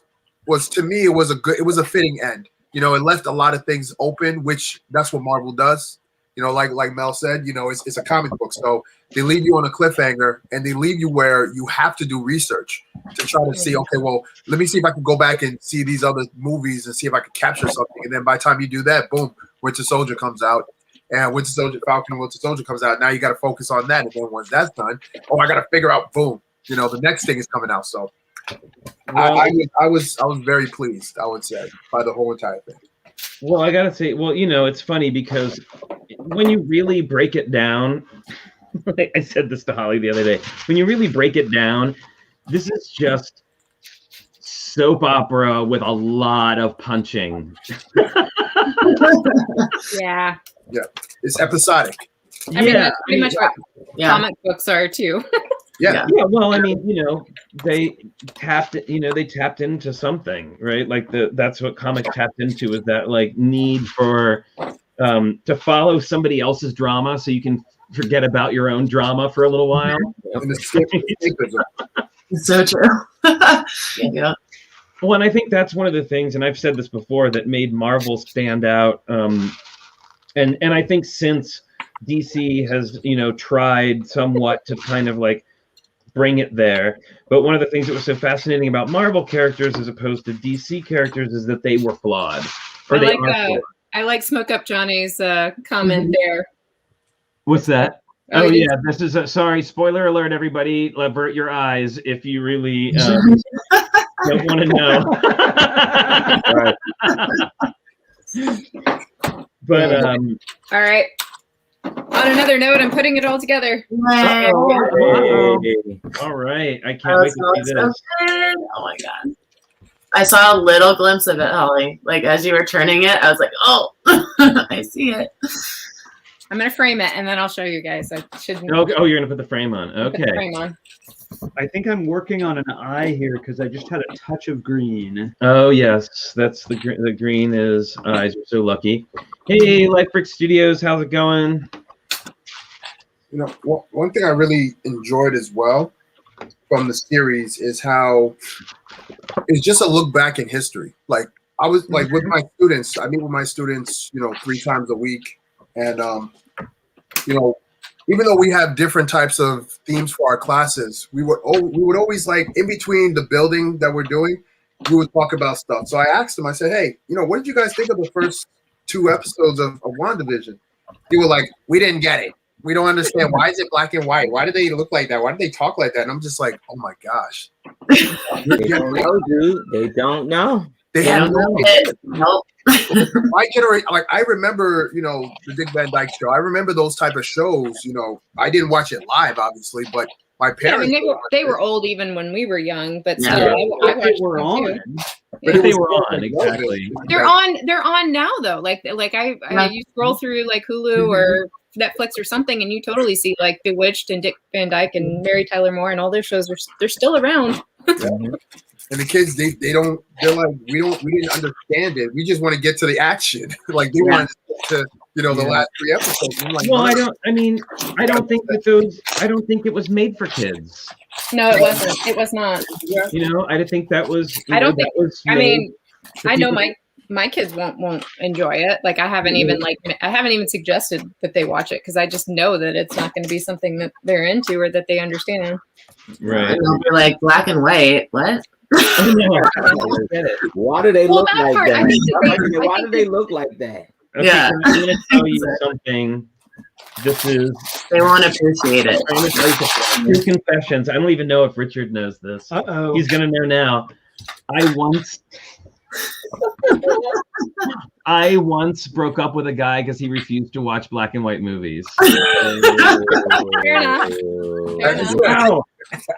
to me, it was a fitting end. You know, it left a lot of things open, which that's what Marvel does. You know, like Mel said, you know, it's a comic book. So they leave you on a cliffhanger, and they leave you where you have to do research to try to see, okay, well, let me see if I can go back and see these other movies and see if I can capture something. And then by the time you do that, boom, Winter Soldier comes out. and Winter Soldier, Falcon and Winter Soldier comes out. Now you got to focus on that, and then once that's done, I got to figure out, boom, the next thing is coming out. So I was very pleased, I would say, by the whole entire thing. Well, I gotta say, it's funny because when you really break it down, I said this to Holly the other day. When you really break it down, this is just soap opera with a lot of punching. Yeah. Yeah, it's episodic. I mean, that's pretty much what comic books are too. Yeah. Well, I mean, they tapped into something, right? Like that's what comics tapped into, is that like need for to follow somebody else's drama so you can forget about your own drama for a little while. It's so true. Yeah. Well, and I think that's one of the things, and I've said this before, that made Marvel stand out. And I think since DC has, tried somewhat to kind of like bring it there. But one of the things that was so fascinating about Marvel characters as opposed to DC characters is that they were flawed. I like Smoke Up Johnny's comment there. What's that? Oh yeah, this is sorry, spoiler alert, everybody. Avert your eyes if you really don't want to know. But all right. On another note, I'm putting it all together. All right, I can't wait to see this. Oh my god! I saw a little glimpse of it, Holly. Like as you were turning it, I was like, "Oh, I see it." I'm gonna frame it and then I'll show you guys. I shouldn't. Oh, you're gonna put the frame on. Okay. Put the frame on. I think I'm working on an eye here because I just had a touch of green. Oh yes, that's the green is eyes. We're so lucky. Hey, LifeBrick Studios, how's it going? One thing I really enjoyed as well from the series is how it's just a look back in history. Like I was like with my students, I meet with my students, 3 times a week. And, even though we have different types of themes for our classes, we would always, like, in between the building that we're doing, we would talk about stuff. So I asked them, I said, hey, what did you guys think of the first 2 episodes of WandaVision? They were like, we didn't get it. We don't understand. Why is it black and white? Why do they look like that? Why do they talk like that? And I'm just like, oh, my gosh. They don't know, dude. They don't know. They have no idea. Nope. My generation, like I remember, the Dick Van Dyke Show. I remember those type of shows. I didn't watch it live, obviously, but my parents. I mean, they were old even when we were young, but still, I watched they were them on. too. But they were on, exactly. They're on now though. Like you scroll through like Hulu or Netflix or something, and you totally see like Bewitched and Dick Van Dyke and Mary Tyler Moore and all those shows. They're still around. And the kids, they're like, we didn't understand it. We just want to get to the action. Like they wanted to, the last 3 episodes. I'm like, well, I don't think it was made for kids. No, it wasn't. It was not. I think that was. I don't think. I mean, I know my kids won't enjoy it. Like I haven't even suggested that they watch it because I just know that it's not going to be something that they're into or that they understand. Right. And they'll be like black and white. What? Why do they look like part, that? Why do they look like that? Okay, Yeah. I'm going to tell you something. This is. They won't appreciate it. I'm going to tell you 2 confessions. I don't even know if Richard knows this. Uh-oh. He's going to know now. I once broke up with a guy because he refused to watch black and white movies. Fair enough. Wow.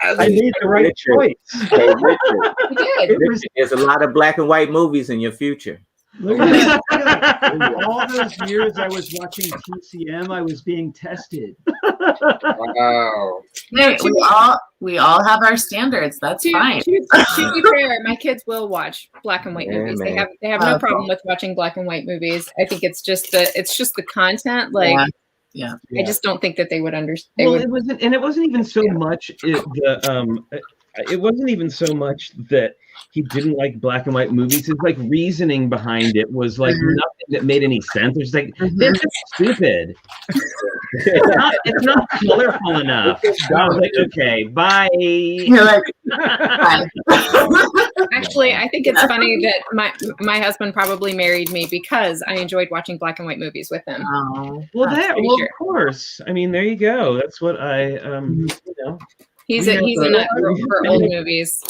I made the right choice. Hey, Richard, You did. there's a lot of black and white movies in your future. Look at that. All those years I was watching TCM, I was being tested. wow. Hey, we all have our standards. That's fine. To be fair, my kids will watch black and white movies. Man. They have no problem with watching black and white movies. I think it's just the content. Like, Yeah. I just don't think that they would understand. Well, it wasn't even so much it wasn't even so much that he didn't like black and white movies. His like reasoning behind it was like nothing that made any sense. It's like this is stupid. It's not colorful enough. I was like, okay, bye. You're like, bye. Actually, I think it's funny that my husband probably married me because I enjoyed watching black and white movies with him. Oh, Well, pretty sure. of course. I mean, there you go. That's what I, you know. He's a nut for old movies.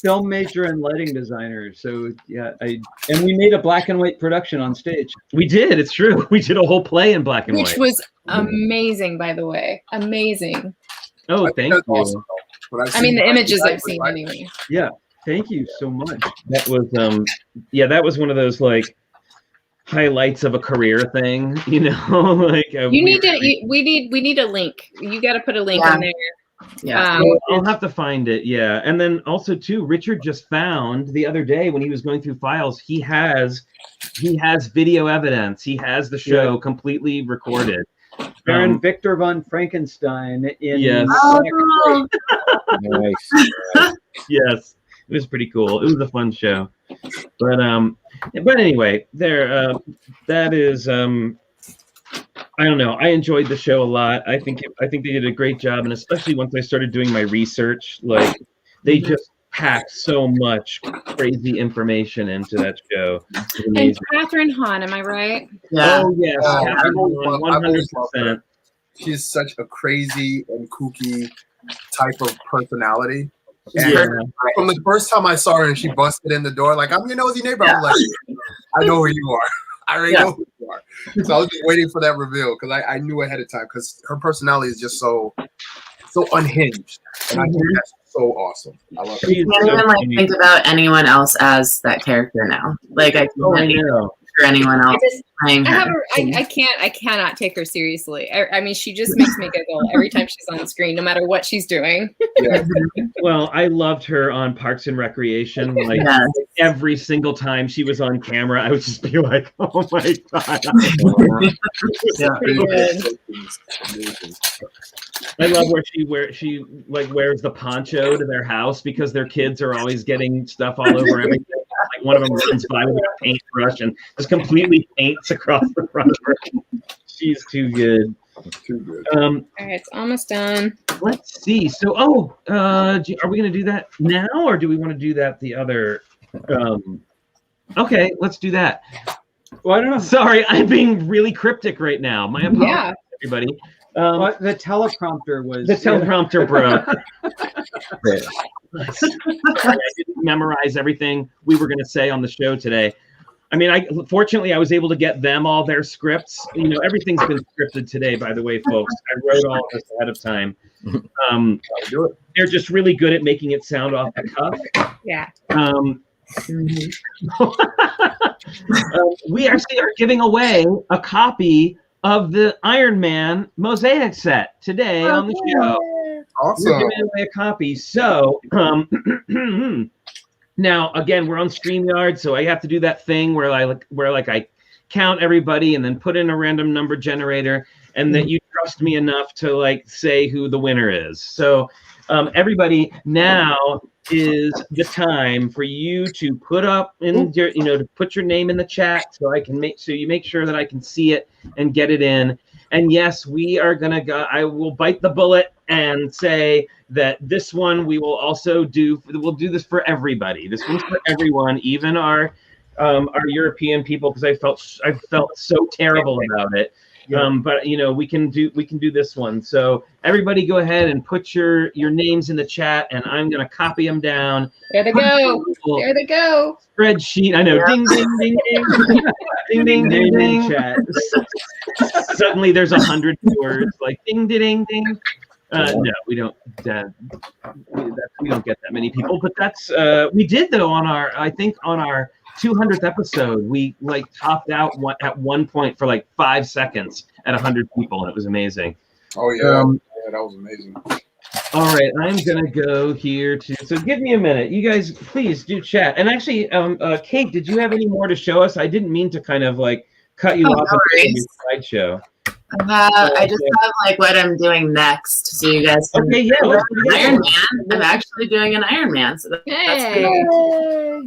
Film major and lighting designer. So yeah, and we made a black and white production on stage. We did. It's true. We did a whole play in black and Which white. was amazing, by the way. Amazing. Oh, thank you. Awesome, I mean, the images I've seen anyway. Yeah, thank you so much. That was that was one of those like highlights of a career thing, you know. Like we need a link. You got to put a link in there. Yeah. I'll have to find it. Yeah, and then also too, Richard just found the other day when he was going through files, he has video evidence. He has the show completely recorded. Baron Victor von Frankenstein in Yes. Oh, Nice. Yes, it was pretty cool. It was a fun show, but anyway, that is I don't know. I enjoyed the show a lot. I think they did a great job, and especially once I started doing my research, like they just packed so much crazy information into that show. And Catherine Hahn, am I right? yeah. Oh yes, I've always 100%. She's such a crazy and kooky type of personality. Yeah. And from the first time I saw her and she busted in the door, like, I'm your nosy neighbor. I'm like, I know who you are. I already know who you are. So I was just waiting for that reveal because I knew ahead of time because her personality is just so unhinged. And I think that's so awesome. I love it. I can't even think about anyone else as that character now. Like I can't know. for anyone else playing her. I cannot take her seriously. I mean, she just makes me giggle every time she's on screen, no matter what she's doing. Yeah. Well, I loved her on Parks and Recreation. Like every single time she was on camera, I would just be like, "Oh my god!" I love where she wears the poncho to their house because their kids are always getting stuff all over everything. Like one of them runs by with a paintbrush and just completely paints across the front of her. She's too good. Too good. All right, it's almost done. Let's see. So, are we going to do that now, or do we want to do that the other? Okay, let's do that. Well, I don't know. Sorry, I'm being really cryptic right now. My apologies, everybody. The teleprompter was... The teleprompter broke. I didn't memorize everything we were going to say on the show today. I mean, fortunately, I was able to get them all their scripts. You know, everything's been scripted today, by the way, folks. I wrote all this ahead of time. They're just really good at making it sound off the cuff. Yeah. We actually are giving away a copy of the Iron Man Mosaic set today on the show. Awesome. We're giving away a copy. So, now again, we're on StreamYard, so I have to do that thing where I count everybody and then put in a random number generator, and that you trust me enough to like say who the winner is. So, everybody, now is the time for you to put up in your, to put your name in the chat so I can make sure that I can see it and get it in. And yes, we are gonna go. I will bite the bullet and say that this one we will also do. We'll do this for everybody. This one's for everyone, even our European people, because I felt so terrible about it. But we can do this one. So everybody go ahead and put your names in the chat, and I'm gonna copy them down. There they go. There they go. Spreadsheet. I know. Ding ding ding ding. Ding ding ding ding. Chat. Suddenly there's 100 viewers. Like ding ding ding. No, we don't. We don't get that many people. But that's we did though on our 200th episode, we topped out at one point for 5 seconds at 100 people, and it was amazing. Oh yeah, that was amazing. All right, I'm gonna go here so give me a minute. You guys, please do chat. And actually, Kate, did you have any more to show us? I didn't mean to kind of cut you off of your slideshow. I just have like what I'm doing next, so you guys can. Okay, yeah. Let's do Iron it. Man. I'm actually doing an Iron Man, so that's Hey. cool.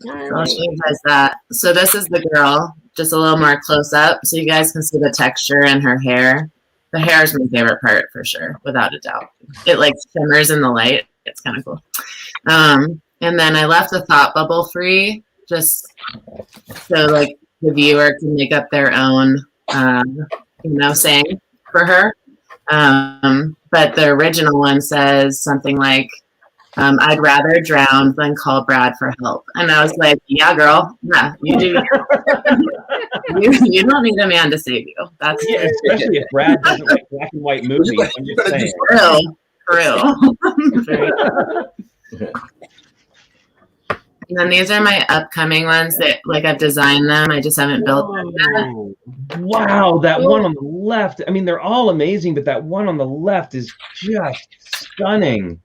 I'll show you guys that. So this is the girl, just a little more close up, so you guys can see the texture in her hair. The hair is my favorite part for sure, without a doubt. It like shimmers in the light. It's kind of cool. And then I left the thought bubble free, just so like the viewer can make up their own, saying for her. But the original one says something like, I'd rather drown than call Brad for help. And I was like, yeah, girl. Yeah, you do. you don't need a man to save you. That's Especially if Brad doesn't like black and white movies. I'm just saying. true. And then these are my upcoming ones that like I've designed them. I just haven't built them yet. Wow, that one on the left. I mean, they're all amazing, but that one on the left is just stunning.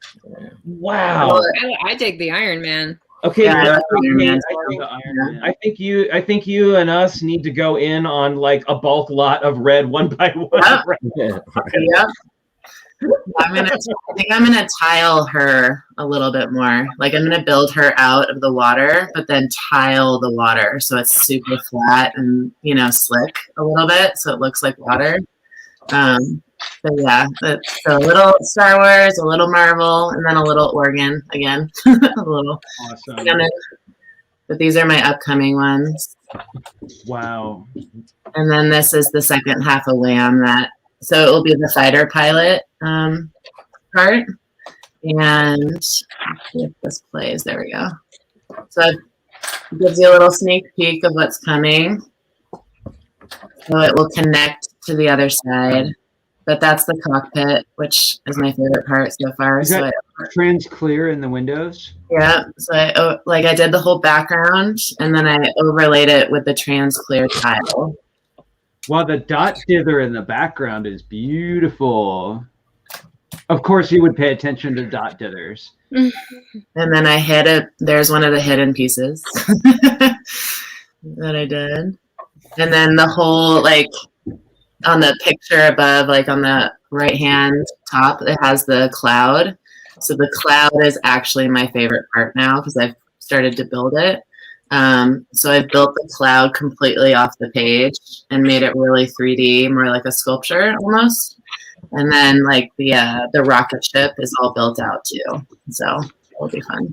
Wow. I dig the Iron Man. Okay, Yeah, I think you and us need to go in on like a bulk lot of red one by one. Yep. I think I'm gonna tile her a little bit more. Like I'm gonna build her out of the water, but then tile the water so it's super flat and slick a little bit, so it looks like water. But yeah, so a little Star Wars, a little Marvel, and then a little Oregon again. A little. Awesome. But these are my upcoming ones. Wow. And then this is the second half of Lamb so it will be the fighter pilot part. And if this plays, there we go. So it gives you a little sneak peek of what's coming. So it will connect to the other side. But that's the cockpit, which is my favorite part so far. Is that trans clear in the windows? Yeah. So I did the whole background and then I overlaid it with the trans clear tile. Wow, the dot dither in the background is beautiful. Of course, you would pay attention to dot dithers. And then I hid it. There's one of the hidden pieces that I did. And then the whole, on the picture above, on the right-hand top, it has the cloud. So the cloud is actually my favorite part now because I've started to build it. So I built the cloud completely off the page and made it really 3D, more like a sculpture almost. And then the rocket ship is all built out too. So it'll be fun.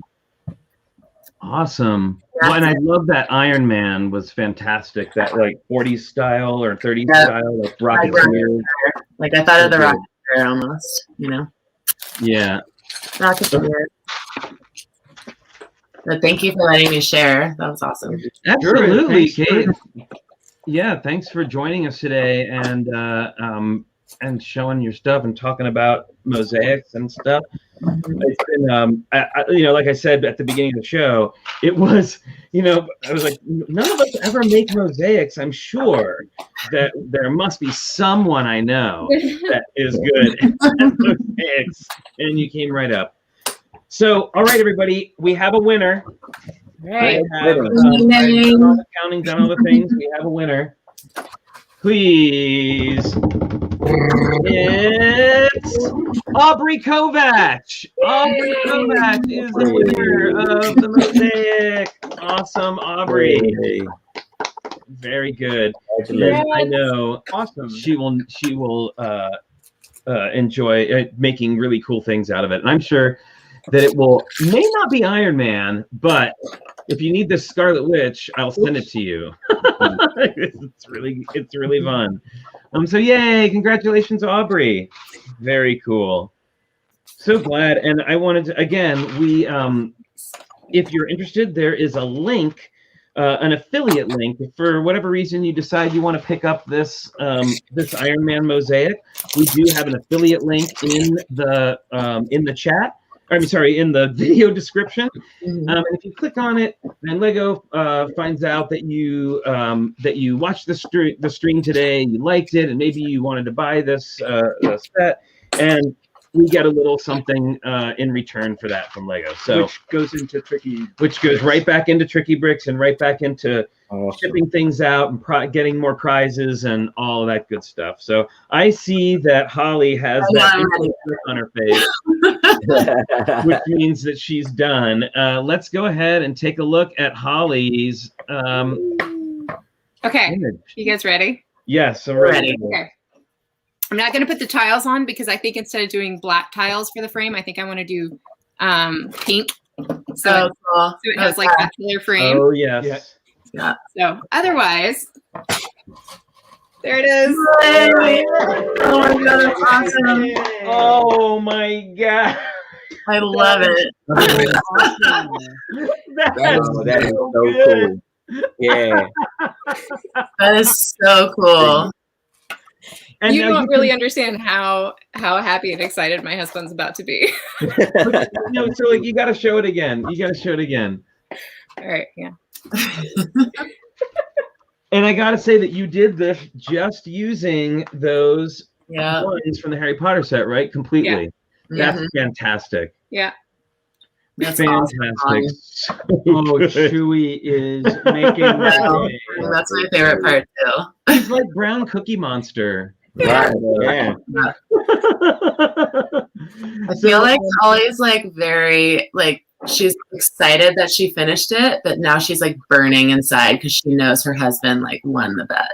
Awesome. Well, and I love that Iron Man was fantastic. That 40s style or 30s style, rocket ship. I thought of the rocket ship almost, Yeah. Rocket ship. But thank you for letting me share. That was awesome. Absolutely, Kate. Yeah, thanks for joining us today and showing your stuff and talking about mosaics and stuff. It's been, like I said at the beginning of the show, it was, I was like, none of us ever make mosaics. I'm sure that there must be someone I know that is good at mosaics, and you came right up. So, all right, everybody, we have a winner. Right. Counting down all the things, we have a winner. Please. It's Aubrey Kovac. Aubrey Kovac is the winner of the Mosaic. Awesome, Aubrey. Very good. I know. Awesome. She will enjoy making really cool things out of it, and I'm sure that it may not be Iron Man, but if you need this Scarlet Witch, I'll send it to you. It's really fun. So yay, congratulations, Aubrey. Very cool. So glad. And I wanted to, again, if you're interested, there is a link, an affiliate link. If for whatever reason you decide you want to pick up this Iron Man mosaic, we do have an affiliate link in the chat. In the video description. And if you click on it, then Lego finds out that you watched the stream today, you liked it, and maybe you wanted to buy this set. And we get a little something in return for that from Lego. So which goes into which goes right back into TrickyBricks and right back into shipping things out and getting more prizes and all of that good stuff. So I see that Holly has that look on her face, which means that she's done. Let's go ahead and take a look at Holly's. Okay, image. you guys ready? Yes, I'm ready. Okay. I'm not going to put the tiles on because I think instead of doing black tiles for the frame, I think I want to do pink. So, so it has like that clear frame. Oh, yes. Yeah. So otherwise, there it is. Oh my God, that's awesome. Oh my God. I love it. That is so cool. Yeah. That is so cool. And You now don't really understand how happy and excited my husband's about to be. so like you got to show it again. You got to show it again. All right, yeah. And I got to say that you did this just using those Yeah. ones from the Harry Potter set, right? Completely. That's fantastic. Yeah. That's Fantastic. awesome. So Oh, good. Chewy is making Wow. That's my favorite part too. He's like brown Cookie Monster. Right. Yeah. I feel like Holly's like very like she's excited that she finished it, but now she's like burning inside because she knows her husband like won the bet.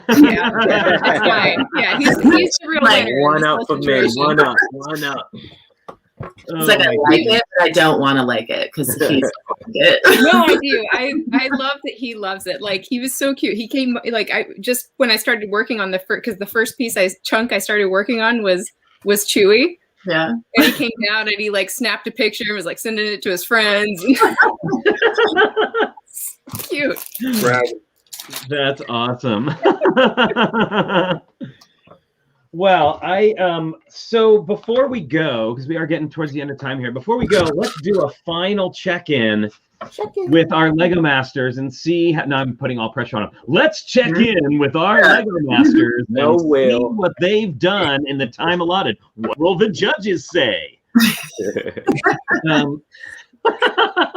Yeah, that's fine. Yeah, he's the real Like, winner. One up for me. One up. One up. It's like I like it, but I don't want to like it because he's like it. No, I do. I love that he loves it. Like he was so cute. He came like I just when I started working on the first because the first piece I started working on was Chewy. Yeah. And he came down and he like snapped a picture and was like sending it to his friends. Cute. Brad. That's awesome. Well, so before we go, because we are getting towards the end of time here, before we go, let's do a final check-in with our Lego Masters and see how, now I'm putting all pressure on them. Let's check in with our Lego Masters and see what they've done in the time allotted. What will the judges say?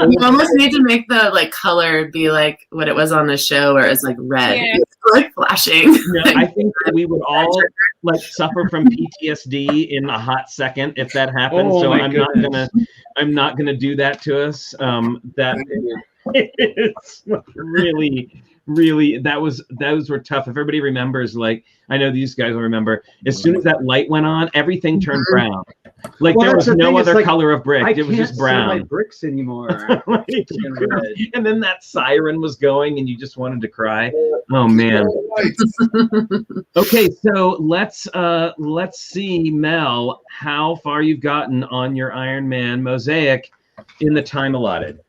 You almost need to make the like color be like what it was on the show where it's like red. Yeah. It's like flashing. No, I think that we would all like suffer from PTSD in a hot second if that happened. Oh, so my I'm not gonna do that to us. That is really those were tough. If everybody remembers, like I know these guys will remember, as soon as that light went on, everything turned brown. Like Well, there was that's the no thing, it's other like, color of brick. I It was can't just brown. see my bricks anymore. And then that siren was going and you just wanted to cry. Oh man. Okay, so let's see, Mel, how far you've gotten on your Iron Man Mosaic in the time allotted.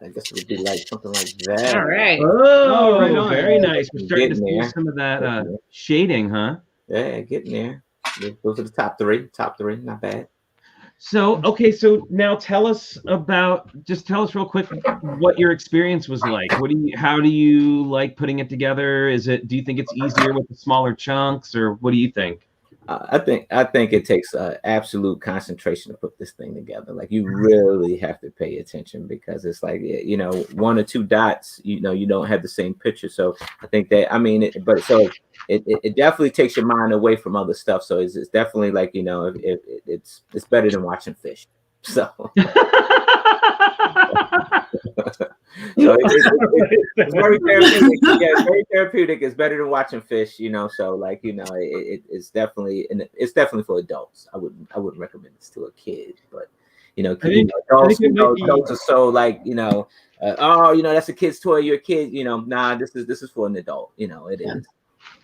I guess it would be like something like that. All right. Oh, right on. very nice. We're starting to Getting see there. some of that shading, huh? Yeah, getting there. Those are the top three. Top three, not bad. So, okay, so now tell us real quick what your experience was like. How do you like putting it together? Do you think it's easier with the smaller chunks, or what do you think? I think it takes absolute concentration to put this thing together. Like you really have to pay attention because it's like, you know, one or two dots, you know, you don't have the same picture. So I think that, it definitely takes your mind away from other stuff. So it's definitely like, you know, it's better than watching fish. So. So it's very therapeutic. Yeah, it's very therapeutic. It's better than watching fish, you know. So like, you know, it's definitely for adults. I wouldn't recommend this to a kid, but you know, adults are so like, you know, oh, you know, that's a kid's toy. You're a kid, you know. Nah, this is for an adult. You know, it is.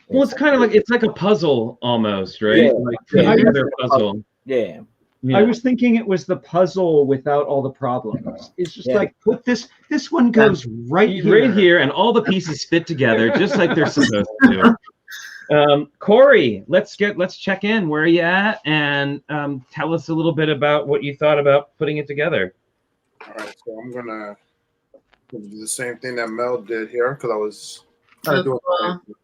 Well, it's kind of like a puzzle almost, right? Yeah. Like another puzzle. Yeah. Yeah. I was thinking it was the puzzle without all the problems. It's just like put this one goes right here, and all the pieces fit together just like they're supposed to. Corey, let's check in. Where are you at? And tell us a little bit about what you thought about putting it together. All right, so I'm gonna do the same thing that Mel did here because I was trying to do it.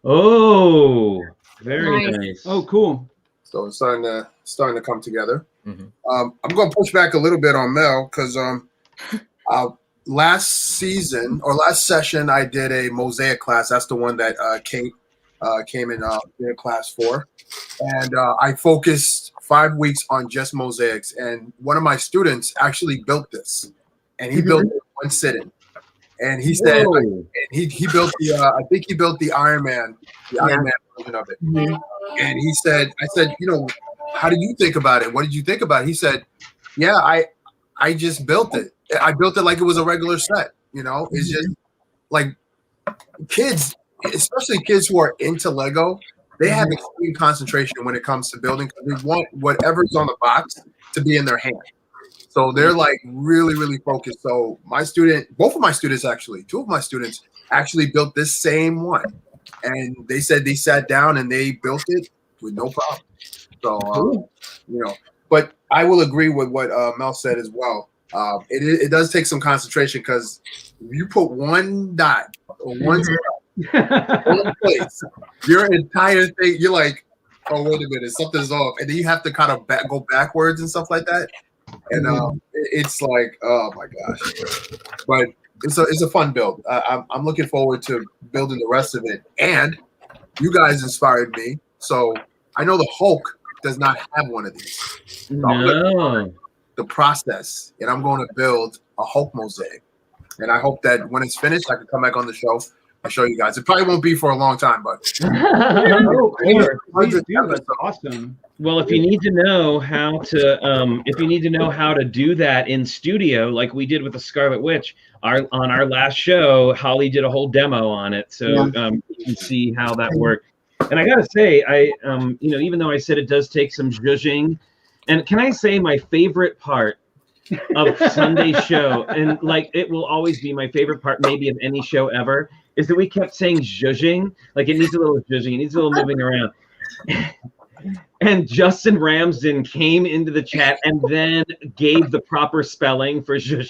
Oh, very Nice. nice. Oh, cool. So it's starting to come together. Mhm. I'm going to push back a little bit on Mel because last session I did a Mosaic class. That's the one that Kate came in their class for, and I focused 5 weeks on just mosaics. And one of my students actually built this, and he built it in one sitting. And he said he built the I think he built the Iron Man version of it. And he said, I said, how do you think about it? What did you think about it? He said, yeah, I just built it. I built it like it was a regular set. It's just like kids, especially kids who are into Lego, they have extreme concentration when it comes to building because they want whatever's on the box to be in their hand. So they're like really, really focused. So both of my students actually, 2 of my students actually built this same one. And they said they sat down and they built it with no problem. So, but I will agree with what Mel said as well. It does take some concentration because if you put one dot or one place, your entire thing, you're like, oh, wait a minute, something's off. And then you have to kind of go backwards and stuff like that. And it's like, oh my gosh. But it's a fun build. I'm looking forward to building the rest of it. And you guys inspired me. So I know the Hulk does not have one of these. So No. The process, and I'm going to build a Hulk mosaic. And I hope that when it's finished, I can come back on the show and show you guys. It probably won't be for a long time, but Please do. That's awesome. Well, if you need to know how to do that in studio, like we did with the Scarlet Witch, on our last show, Holly did a whole demo on it, so you can see how that worked. And I gotta say, even though I said it does take some zhuzhing, and can I say my favorite part of Sunday's show, and like it will always be my favorite part, maybe of any show ever, is that we kept saying zhuzhing, like it needs a little zhuzhing, it needs a little moving around. And Justin Ramsden came into the chat and then gave the proper spelling for zhuzhing.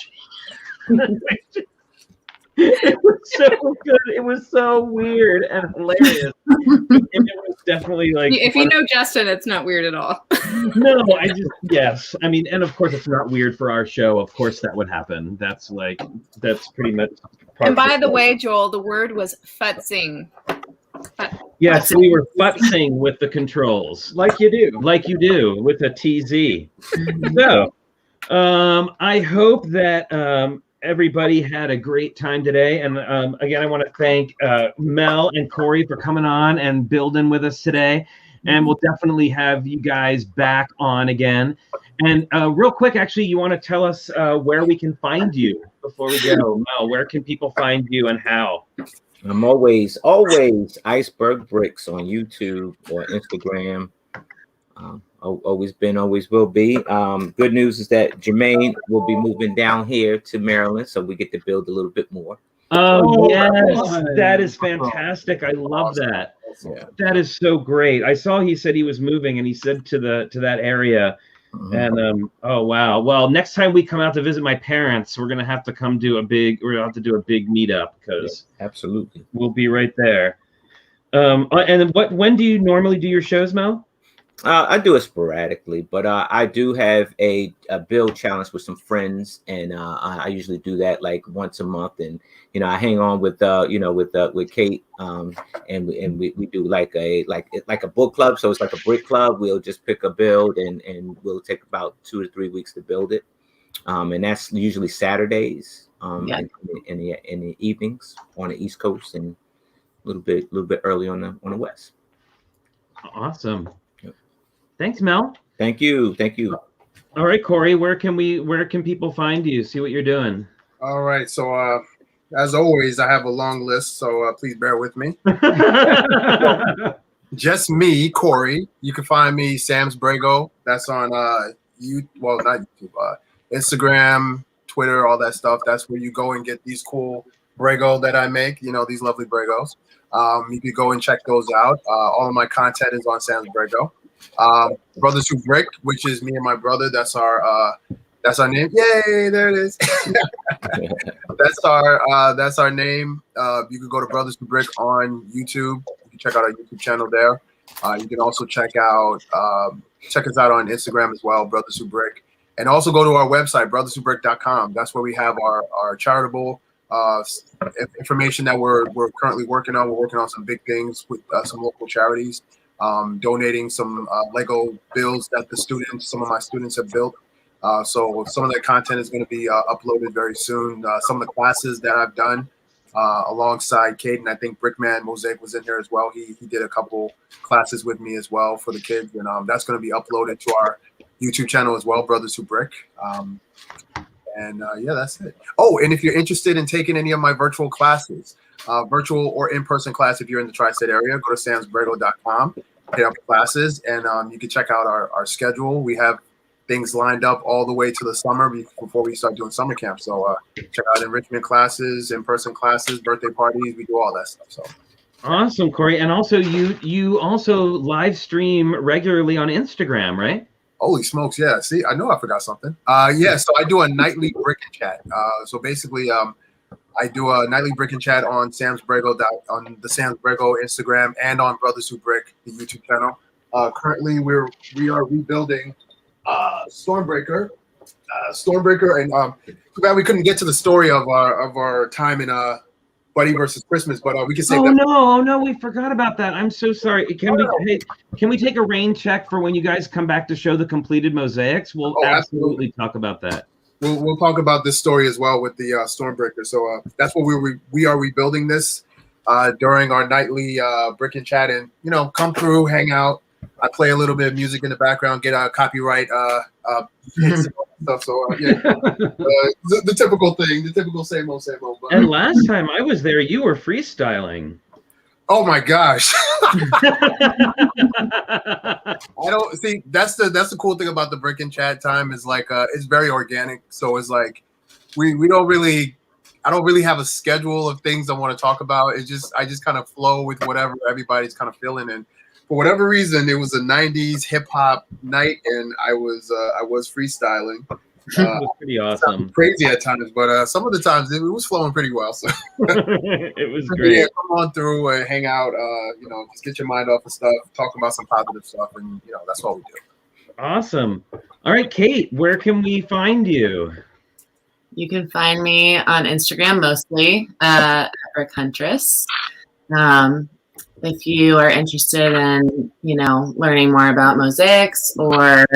It was so good. It was so weird and hilarious. And it was definitely like, if you know Justin, it's not weird at all. No, yes. I mean, and of course it's not weird for our show. Of course that would happen. That's pretty much. And by the way, Joel, the word was futzing. Yes, we were futzing with the controls. Like you do with a TZ. So, I hope that everybody had a great time today. And again, I want to thank Mel and Corey for coming on and building with us today. And we'll definitely have you guys back on again. And real quick, actually, you want to tell us where we can find you before we go. Mel, where can people find you and how? I'm always Iceberg Bricks on YouTube or Instagram. Always been, always will be. Good news is that Jermaine will be moving down here to Maryland, so we get to build a little bit more. Oh, yes, that is fantastic. I love that. Yeah. That is so great. I saw he said he was moving, and he said to that area. And oh wow. Well, next time we come out to visit my parents, we're gonna have to do a big meetup because absolutely we'll be right there. And when do you normally do your shows, Mel? I do it sporadically, but I do have a build challenge with some friends, and I usually do that like once a month. And I hang on with with Kate, and we do like a book club. So it's like a brick club. We'll just pick a build, and we'll take about 2 to 3 weeks to build it. And that's usually Saturdays, in the evenings on the East Coast, and a little bit early on the West. Awesome. Thanks, Mel. Thank you. All right, Corey, where can people find you? See what you're doing. All right. So as always, I have a long list, so please bear with me. Just me, Corey. You can find me Sam's Brago. That's on not YouTube, Instagram, Twitter, all that stuff. That's where you go and get these cool Brago that I make. These lovely Bragos. You can go and check those out. All of my content is on Sam's Brago. Brothers Who Brick, which is me and my brother. That's our name. Yay, there it is. That's our name. You can go to Brothers Who Brick on YouTube. You can check out our YouTube channel there. You can also check us out on Instagram as well, Brothers Who Brick. And also go to our website, brotherswhobrick.com. That's where we have our charitable information that we're currently working on. We're working on some big things with some local charities, donating some Lego builds that some of my students have built. So some of that content is going to be uploaded very soon. Some of the classes that I've done alongside Caden, I think Brickman Mosaic was in there as well. He did a couple classes with me as well for the kids, and that's going to be uploaded to our YouTube channel as well, Brothers Who Brick. Yeah, that's it. Oh, and if you're interested in taking any of my virtual classes, virtual or in-person class, if you're in the tri-state area, go to samsbrego.com, hit up classes, and you can check out our schedule. We have things lined up all the way to the summer before we start doing summer camp. So check out enrichment classes, in-person classes, birthday parties. We do all that stuff. So awesome, Corey. And also you also live stream regularly on Instagram, right? Holy smokes, yeah. See, I know I forgot something. Yeah, so I do a nightly Brick and Chat. So basically, I do a nightly Brick and Chat on Sam's Brego, on the Sam's Brego Instagram, and on Brothers Who Brick, the YouTube channel. Currently, we are rebuilding Stormbreaker, and too bad we couldn't get to the story of our time in Buddy versus Christmas, but we can save that. Oh no, we forgot about that. I'm so sorry. Can we take a rain check for when you guys come back to show the completed mosaics? We'll absolutely talk about that. We'll talk about this story as well with the Stormbreaker. So that's what we are rebuilding this during our nightly Brick and Chat, and come through, hang out. I play a little bit of music in the background, get a copyright hits and stuff. So the typical thing, the typical same old. But, and last time I was there, you were freestyling. Oh my gosh! I don't see. That's the cool thing about the Brick and Chat time is like it's very organic. So it's like we don't really. I don't really have a schedule of things I want to talk about. I just kind of flow with whatever everybody's kind of feeling, and for whatever reason, it was a '90s hip hop night, and I was freestyling. It was pretty awesome. Crazy at times, but some of the times it was flowing pretty well. So it was great. Yeah, come on through and hang out. Just get your mind off of stuff, talk about some positive stuff, and that's what we do. Awesome. All right, Kate, where can we find you? You can find me on Instagram mostly at BrickHuntress. If you are interested in, learning more about mosaics or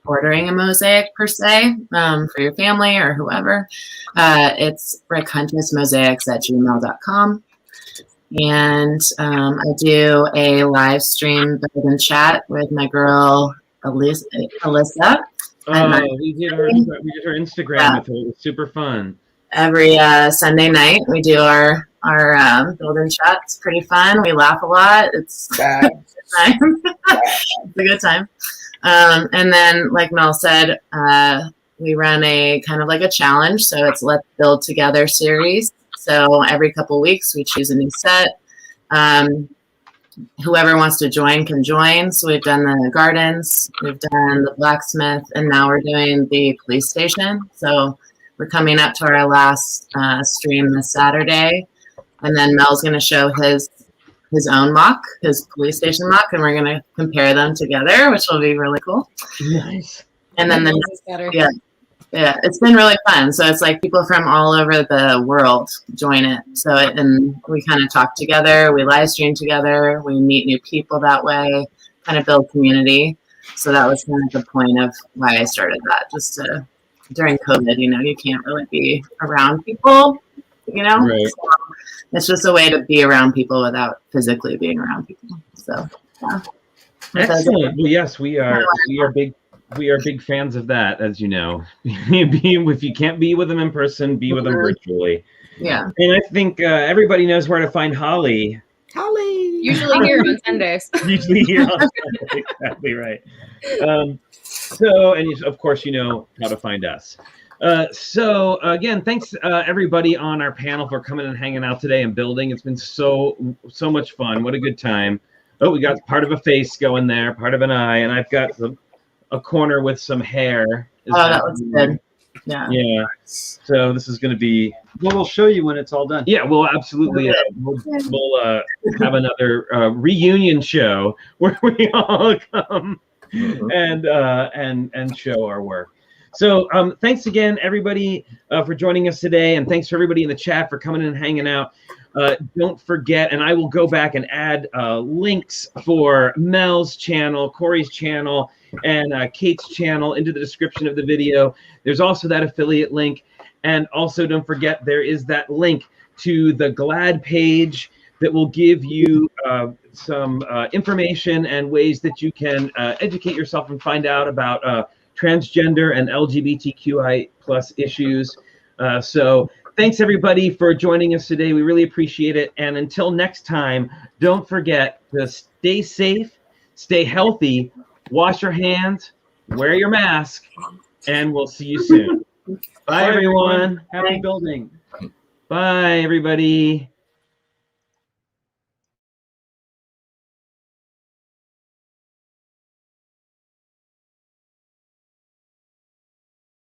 ordering a mosaic per se for your family or whoever, it's BrickHuntressMosaics@gmail.com. And I do a live stream build and chat with my girl Alyssa. We did her Instagram with her. It was super fun. Every Sunday night we do our build and chat. It's pretty fun. We laugh a lot. It's a good time. And then, like Mel said, we run a kind of like a challenge. So it's Let's Build Together series. So every couple weeks we choose a new set. Whoever wants to join can join. So we've done the gardens, we've done the blacksmith, and now we're doing the police station. So we're coming up to our last stream this Saturday. And then Mel's going to show his own mock, his police station mock, and we're going to compare them together, which will be really cool. Nice. And then yeah, it's been really fun. So it's like people from all over the world join it. So and we kind of talk together, we live stream together, we meet new people that way, kind of build community. So that was kind of the point of why I started that. Just during COVID, you can't really be around people, Right. So it's just a way to be around people without physically being around people. So yeah. Excellent. Well, yes, we are big fans of that, as you know. If you can't be with them in person, be with them virtually. Yeah. And I think everybody knows where to find Holly. Usually here on Sundays. Usually here on Sundays. Exactly right. And of course, you know how to find us. So again, thanks everybody on our panel for coming and hanging out today and building. It's been so much fun. What a good time. Oh, we got part of a face going there, part of an eye, and I've got a corner with some hair. That looks good. Yeah. Yeah. So this is going to be. Well, we'll show you when it's all done. Yeah, we'll absolutely. We'll have another reunion show where we all come and show our work. So thanks again, everybody, for joining us today, and thanks for everybody in the chat for coming in and hanging out. Don't forget, and I will go back and add links for Mel's channel, Corey's channel, and Kate's channel into the description of the video. There's also that affiliate link. And also don't forget, there is that link to the GLAD page that will give you some information and ways that you can educate yourself and find out about transgender and LGBTQI+ issues. So thanks everybody for joining us today. We really appreciate it. And until next time, don't forget to stay safe, stay healthy, wash your hands, wear your mask, and we'll see you soon. Bye everyone. Happy building. Bye everybody.